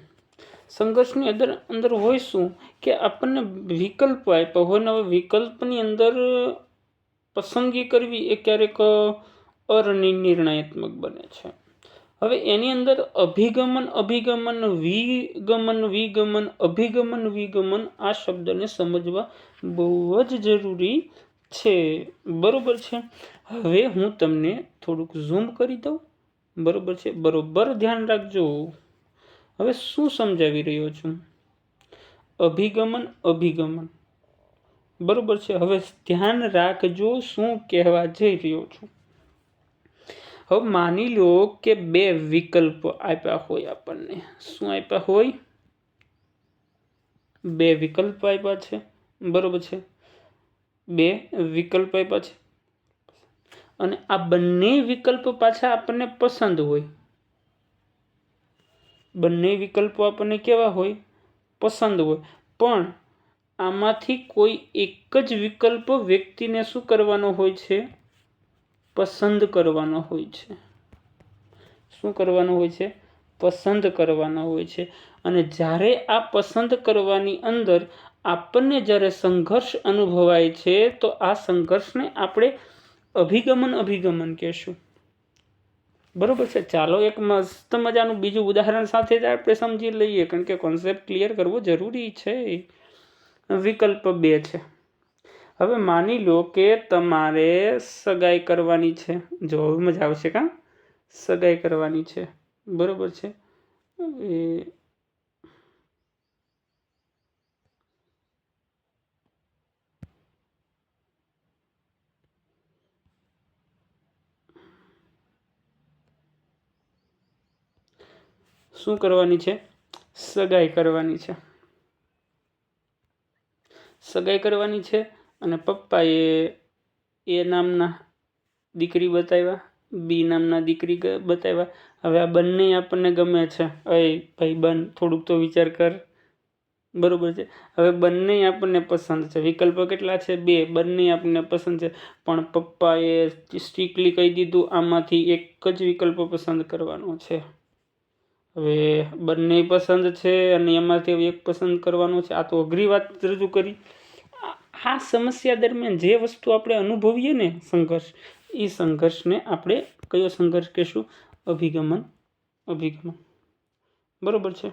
સંઘર્ષની અંદર હોય શું કે આપણને વિકલ્પ આપ્યા હોય ને, હવે વિકલ્પની અંદર પસંદગી કરવી એ ક્યારેક અનિર્ણયાત્મક બને છે. હવે એની અંદર વિગમન આ શબ્દને સમજવા બહુ જ જરૂરી છે, બરોબર છે. હવે હું તમને થોડુંક ઝૂમ કરી દઉં, બરોબર છે. બરોબર ધ્યાન રાખજો. હવે શું સમજાવી રહ્યો છું? અભિગમન, બરોબર છે. હવે ધ્યાન રાખજો શું કહેવા જઈ રહ્યો છું. હવે માની લો કે 2 વિકલ્પ આપ્યા હોય આપણને. શું આપ્યા હોય? 2 વિકલ્પ આપ્યા છે, બરોબર છે. 2 વિકલ્પ આપ્યા છે અને આ બંને વિકલ્પ પાછા આપણને પસંદ હોય. બંને વિકલ્પો આપણને કેવા હોય? પસંદ હોય. પણ આમાંથી કોઈ એક જ વિકલ્પ વ્યક્તિને શું કરવાનો હોય છે? પસંદ કરવાનો હોય છે. શું કરવાનો હોય છે? પસંદ કરવાનો હોય છે. અને જ્યારે આ પસંદ કરવાની અંદર આપણને જ્યારે સંઘર્ષ અનુભવાય છે તો આ સંઘર્ષને આપણે અભિગમન કહેશું, બરોબર છે. ચાલો એક મસ્ત મજાનું બીજું ઉદાહરણ સાથે જ આપણે સમજી લઈએ, કારણ કે કોન્સેપ્ટ ક્લિયર કરવો જરૂરી છે. વિકલ્પ 2 છે. હવે માની લો કે તમારે સગાઈ કરવાની છે. જો મજા આવશે કાં? સગાઈ કરવાની છે, બરોબર છે. શું કરવાની છે? સગાઈ કરવાની છે. સગાઈ કરવાની છે અને પપ્પાએ એ નામના દીકરી બતાવ્યા, બી નામના દીકરી બતાવ્યા. હવે આ બંને આપણને ગમે છે. ભાઈ બન થોડુંક તો વિચાર કર, બરોબર છે. હવે બંને આપણને પસંદ છે. વિકલ્પો કેટલા છે? 2. બંને આપણને પસંદ છે, પણ પપ્પાએ સ્ટ્રિક્ટલી કહી દીધું આમાંથી એક જ વિકલ્પ પસંદ કરવાનો છે. હવે બંને પસંદ છે અને એમાંથી એક પસંદ કરવાનો છે. આ તો અઘરી વાત રજૂ કરી. આ સમસ્યા દરમિયાન જે વસ્તુ આપણે અનુભવીએ ને, સંઘર્ષ, એ સંઘર્ષને આપણે કયો સંઘર્ષ કહેશું? અભિગમન, બરોબર છે.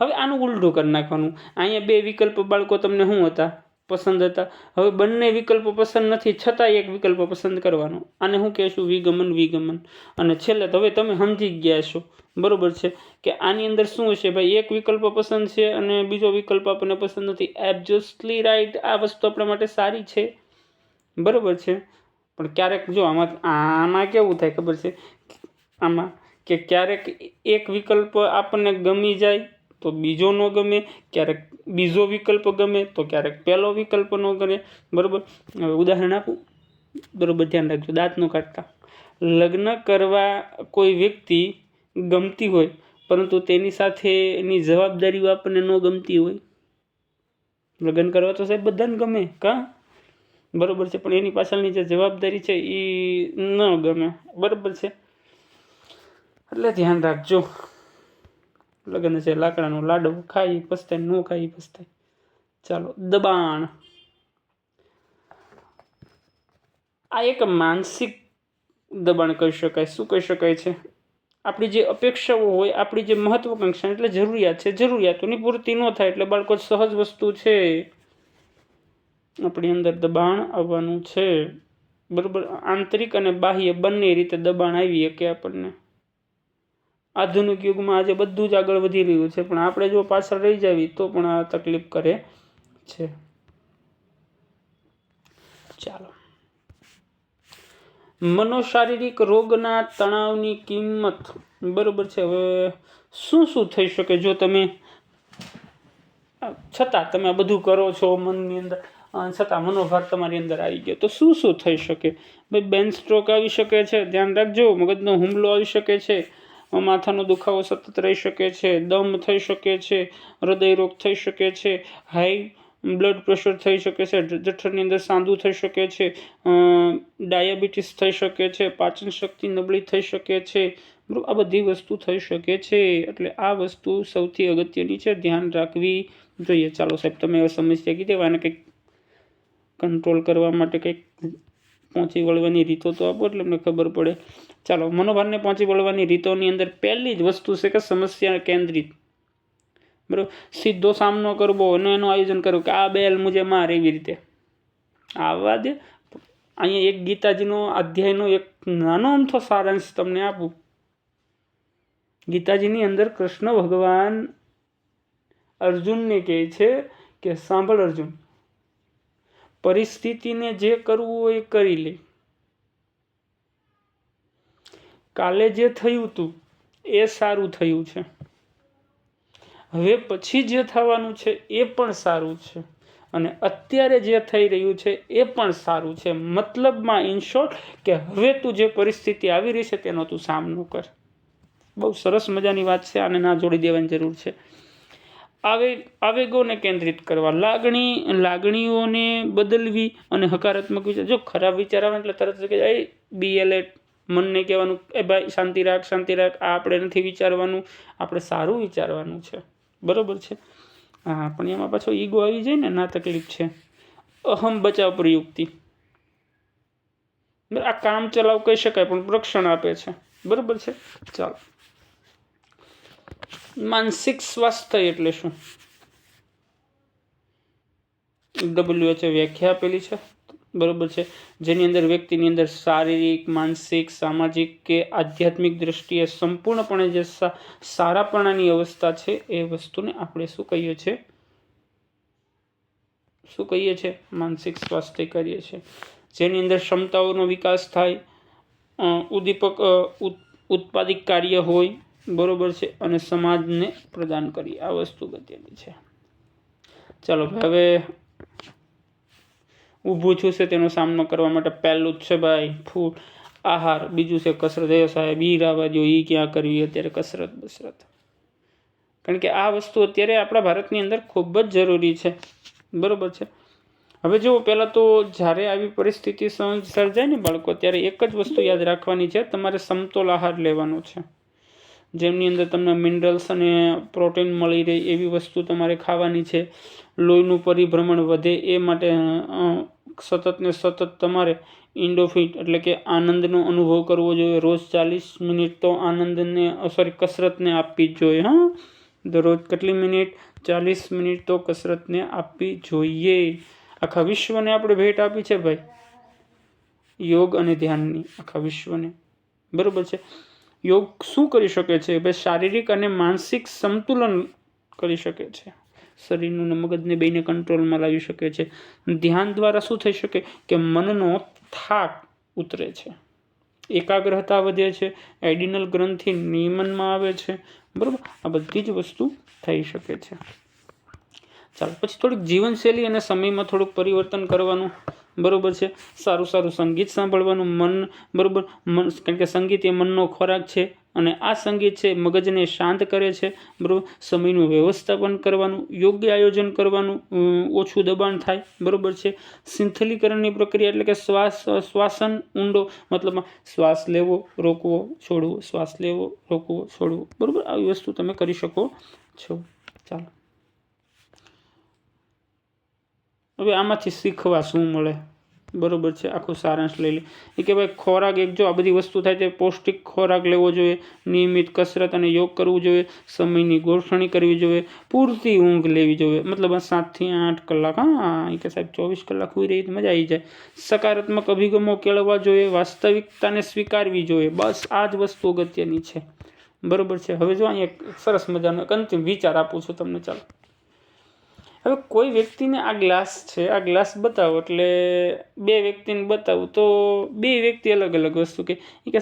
હવે આનું ઉલટું કરી નાખવાનું. અહીંયા 2 વિકલ્પ બાળકો તમને શું હતા? પસંદ હતા. હવે બંને વિકલ્પો પસંદ નથી છતાં એક વિકલ્પ પસંદ કરવાનો. આને શું કહેશું? વિગમન. અને છેલ્લે હવે તમે સમજી ગયા છો, બરોબર છે, કે આની અંદર શું હશે? ભાઈ એક વિકલ્પ પસંદ છે અને બીજો વિકલ્પ આપણને પસંદ નથી. Absolutely right. આ વસ્તુ આપણા માટે સારી છે, બરોબર છે. પણ ક્યારેક જો આમાં કેવું થાય ખબર છે? આમાં કે ક્યારેક એક વિકલ્પ આપણને ગમી જાય તો બીજો ન ગમે, ક્યારેક બીજો વિકલ્પ ગમે તો ક્યારેક પહેલો વિકલ્પ ન ગમે, બરોબર. હવે ઉદાહરણ આપું, બરોબર ધ્યાન રાખજો, દાંત ન કાઢતા. લગ્ન કરવા કોઈ વ્યક્તિ ગમતી હોય પરંતુ તેની સાથે એની જવાબદારીઓ આપણને ન ગમતી હોય. લગ્ન કરવા તો સાહેબ બધાને ગમે કાં, બરોબર છે, પણ એની પાછળની જે જવાબદારી છે એ ન ગમે, બરોબર છે. એટલે ધ્યાન રાખજો. લગ્ન છે લાકડાનો લાડવો, ખાઈ પસ્તાય, ન ખાઈ પસ્તાય. ચાલો, દબાણ. આ એક માનસિક દબાણ કહી શકાય. શું કહી શકાય છે? આપણી જે અપેક્ષાઓ હોય, આપણી જે મહત્વાકાંક્ષા એટલે જરૂરિયાત છે, જરૂરિયાતોની પૂર્તિ ન થાય એટલે બાળકો સહજ વસ્તુ છે આપણી અંદર દબાણ આવવાનું છે, બરાબર. આંતરિક અને બાહ્ય બંને રીતે દબાણ આવી શકે આપણને. આધુનિક યુગમાં આજે બધું જ આગળ વધી રહ્યું છે, પણ આપણે જો પાછળ રહી જાવી તો પણ આ તકલીફ કરે છે. ચાલો, મનોશારીરિક રોગના તણાવની કિંમત, બરોબર છે. હવે શું શું થઈ શકે જો તમે છતાં તમે આ બધું કરો છો મનની અંદર, છતાં મનોભાર તમારી અંદર આવી ગયો તો શું શું થઈ શકે? ભાઈ, બ્રેન સ્ટ્રોક આવી શકે છે, ધ્યાન રાખજો. મગજનો હુમલો આવી શકે છે, માથાનો દુખાવો સતત રહી શકે છે, દમ થઈ શકે છે, હૃદય રોગ થઈ શકે છે, હાઈ બ્લડ પ્રેશર થઈ શકે છે, જઠરની અંદર સાંધું થઈ શકે છે, ડાયાબિટીસ થઈ શકે છે, પાચન શક્તિ નબળી થઈ શકે છે. બરાબર, આ બધી વસ્તુ થઈ શકે છે. એટલે આ વસ્તુ સૌથી અગત્યની છે, ધ્યાન રાખવી જોઈએ. ચાલો સાહેબ, તમે હવે સમસ્યા કીધી, આને કંઈક કંટ્રોલ કરવા માટે કંઈક પહોંચી વળવાની રીતો તો આપો એટલે અમને ખબર પડે. ચાલો, મનોભારને પહોંચી વળવાની રીતોની અંદર પહેલી જ વસ્તુ છે કે સમસ્યા કેન્દ્રિત, બરાબર, સીધો સામનો કરવો અને એનું આયોજન કરવું કે આ બેલ મુજે માર, એવી રીતે આવવા દે. અહીંયા એક ગીતાજીનો અધ્યાયનો એક નાનો અમથો સારાંશ તમને આપું. ગીતાજીની અંદર કૃષ્ણ ભગવાન અર્જુનને કહે છે કે સાંભળ અર્જુન, પરિસ્થિતિને જે કરવું હોય એ કરી લે. કાલે જે થયું હતું એ સારું થયું છે, હવે પછી જે થવાનું છે એ પણ સારું છે, અને અત્યારે જે થઈ રહ્યું છે એ પણ સારું છે. મતલબમાં ઇન શોર્ટ કે હવે તું જે પરિસ્થિતિ આવી રહી છે તેનો તું સામનો કર. બહુ સરસ મજાની વાત છે, આને ના જોડી દેવાની જરૂર છે. આવેગોને કેન્દ્રિત કરવા, લાગણીઓને બદલવી અને હકારાત્મક વિચાર. જો ખરાબ વિચાર આવે એટલે તરત કે BLET મનને કહેવાનું એ ભાઈ શાંતિ રાખ, શાંતિ રાખ, આ આપણે નથી વિચારવાનું, આપણે સારું વિચારવાનું છે, બરોબર છે. હા, પણ એમાં પાછો ઈગો આવી જાય ને, ના તકલીફ છે. અહમ બચાવ પ્રયુક્તિ, આ કામ ચલાવ કહી શકાય પણ રક્ષણ આપે છે, બરોબર છે. ચાલો, માનસિક સ્વાસ્થ્ય એટલે શું? WHO વ્યાખ્યા આપેલી છે, બરોબર છે, જેની અંદર વ્યક્તિની અંદર શારીરિક, માનસિક, સામાજિક કે આધ્યાત્મિક દ્રષ્ટિએ સંપૂર્ણપણે જે સારાપણાની અવસ્થા છે એ વસ્તુને આપણે શું કહીએ છીએ? માનસિક સ્વાસ્થ્ય કરીએ છીએ. જેની અંદર ક્ષમતાઓનો વિકાસ થાય, ઉદ્દીપક ઉત્પાદિક કાર્ય હોય, બરોબર છે, અને સમાજને પ્રદાન કરી. આ વસ્તુ અગત્યની છે. ચાલો, હવે ઊભું છું છે તેનો સામનો કરવા માટે પહેલું જ છે ભાઈ ફૂડ, આહાર. બીજું છે કસરત. સાહેબ ઈ રાવા દો, ઈ ક્યાં કરવી અત્યારે કસરત. કારણ કે આ વસ્તુ અત્યારે આપણા ભારતની અંદર ખૂબ જ જરૂરી છે, બરોબર છે. હવે જુઓ, પહેલાં તો જ્યારે આવી પરિસ્થિતિ સર્જાય ને બાળકો, ત્યારે એક જ વસ્તુ યાદ રાખવાની છે, તમારે સમતોલ આહાર લેવાનો છે, જેમની અંદર તમને મિનરલ્સ અને પ્રોટીન મળી રહે એવી વસ્તુ તમારે ખાવાની છે. લોહીનું પરિભ્રમણ વધે એ માટે સતત ને સતત તમારે ઇન્ડોફિટ એટલે કે આનંદનો અનુભવ કરવો જોઈએ. રોજ 40 મિનિટ તો કસરતને આપવી જ જોઈએ. હા, દરરોજ કેટલી મિનિટ? 40 મિનિટ તો કસરતને આપવી જોઈએ. આખા વિશ્વને આપણે ભેટ આપી છે ભાઈ, યોગ અને ધ્યાનની, આખા વિશ્વને, બરોબર છે. યોગ શું કરી શકે છે ભાઈ? શારીરિક અને માનસિક સંતુલન કરી શકે છે, શરીરનું ને મગજને બેને કંટ્રોલમાં લાવી શકે છે. ધ્યાન દ્વારા શું થઈ શકે કે મનનો થાક ઉતરે છે, એકાગ્રતા વધે છે, એડિનલ ગ્રંથિ નિયમનમાં આવે છે, બરાબર. આ બધી જ વસ્તુ થઈ શકે છે. ચાલો, પછી થોડીક જીવનશૈલી અને સમયમાં થોડુંક પરિવર્તન કરવાનું, બરોબર છે. સારું સંગીત સાંભળવાનું, બરોબર, કારણ કે સંગીત એ મનનો ખોરાક છે, અને આ સંગીત છે મગજને શાંત કરે છે, બરોબર. સમયનું વ્યવસ્થાપન કરવાનું, યોગ્ય આયોજન કરવાનું, ઓછું દબાણ થાય, બરોબર છે. શિથિલીકરણની પ્રક્રિયા એટલે કે શ્વાસન ઊંડો, મતલબમાં શ્વાસ લેવો, રોકવો, છોડવો, શ્વાસ લેવો, રોકવો, છોડવો, બરોબર. આવી વસ્તુ તમે કરી શકો છો. ચાલો, હવે આમાંથી શીખવા શું મળે? બરોબર છે, આખો સારાંશ લઈ લે એ કે ભાઈ ખોરાક એક જો આ બધી વસ્તુ થાય તે પૌષ્ટિક ખોરાક લેવો જોઈએ, નિયમિત કસરત અને યોગ કરવું જોઈએ, સમયની ગોઠવણી કરવી જોઈએ, પૂરતી ઊંઘ લેવી જોઈએ, મતલબ 7 થી 8 કલાક. હા એ કે સાહેબ 24 કલાક સુઈ રહી તો મજા આવી જાય. સકારાત્મક અભિગમો કેળવવા જોઈએ, વાસ્તવિકતાને સ્વીકારવી જોઈએ. બસ આ જ વસ્તુ અગત્યની છે. બરોબર છે. હવે જો અહીંયા એક સરસ મજાનો એક અંતિમ વિચાર આપું છું તમને. ચાલો, હવે કોઈ વ્યક્તિને આ ગ્લાસ છે, આ ગ્લાસ બતાવો એટલે 2 વ્યક્તિને બતાવું તો 2 વ્યક્તિ અલગ અલગ વસ્તુ કે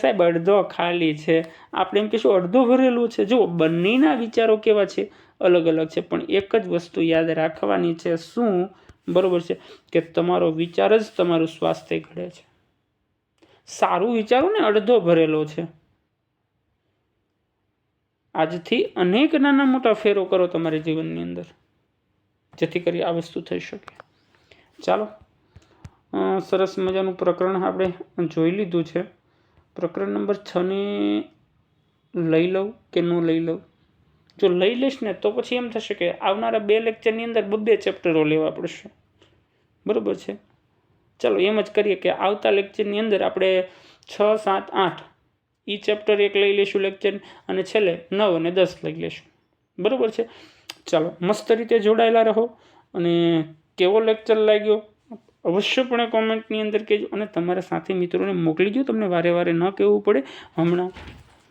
સાહેબ અડધો ખાલી છે, આપણે એમ કહીશું અડધો ભરેલો છે. જો બંનેના વિચારો કેવા છે, અલગ અલગ છે, પણ એક જ વસ્તુ યાદ રાખવાની છે. શું? બરોબર છે કે તમારો વિચાર જ તમારું સ્વાસ્થ્ય ઘડે છે. સારું વિચારો ને, અડધો ભરેલો છે. આજથી અનેક નાના મોટા ફેરો કરો તમારા જીવનની અંદર, જેથી કરી આ વસ્તુ થઈ શકે. ચાલો, સરસ મજાનું પ્રકરણ આપણે જોઈ લીધું છે. પ્રકરણ નંબર 6 ને લઈ લઉં કે ન લઈ લઉં? જો લઈ લઈશ ને તો પછી એમ થશે કે આવનારા 2 લેક્ચરની અંદર 2 ચેપ્ટરો લેવા પડશે. બરાબર છે. ચાલો એમ જ કરીએ કે આવતા લેક્ચરની અંદર આપણે 6, 7, 8 એ ચેપ્ટર એક લઈ લઈશું લેક્ચર, અને છેલ્લે 9 અને 10 લઈ લઈશું. બરાબર છે. ચાલો, મસ્ત રીતે જોડાયેલા રહો, અને કેવો લેક્ચર લાગ્યો અવશ્યપણે કોમેન્ટની અંદર કહેજો, અને તમારા સાથી મિત્રોને મોકલી દો, તમને વારે વારે ન કહેવું પડે હમણાં.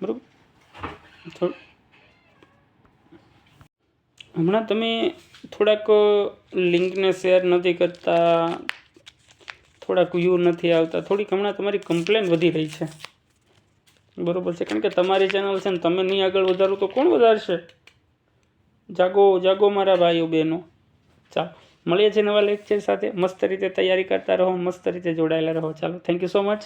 બરાબર, હમણાં તમે થોડાક લિંકને શેર નથી કરતા, થોડાક વ્યૂ નથી આવતા, થોડીક હમણાં તમારી કમ્પ્લેન વધી રહી છે. બરાબર છે, કારણ કે તમારી ચેનલ છે ને તમે નહીં આગળ વધારો તો કોણ વધારશે? જાગો જાગો મારા ભાઈઓ બહેનો. ચાલો, મળીએ છીએ નવા લેક્ચર સાથે. મસ્ત રીતે તૈયારી કરતા રહો, મસ્ત રીતે જોડાયેલા રહો. ચાલો, થેન્ક યુ સો મચ.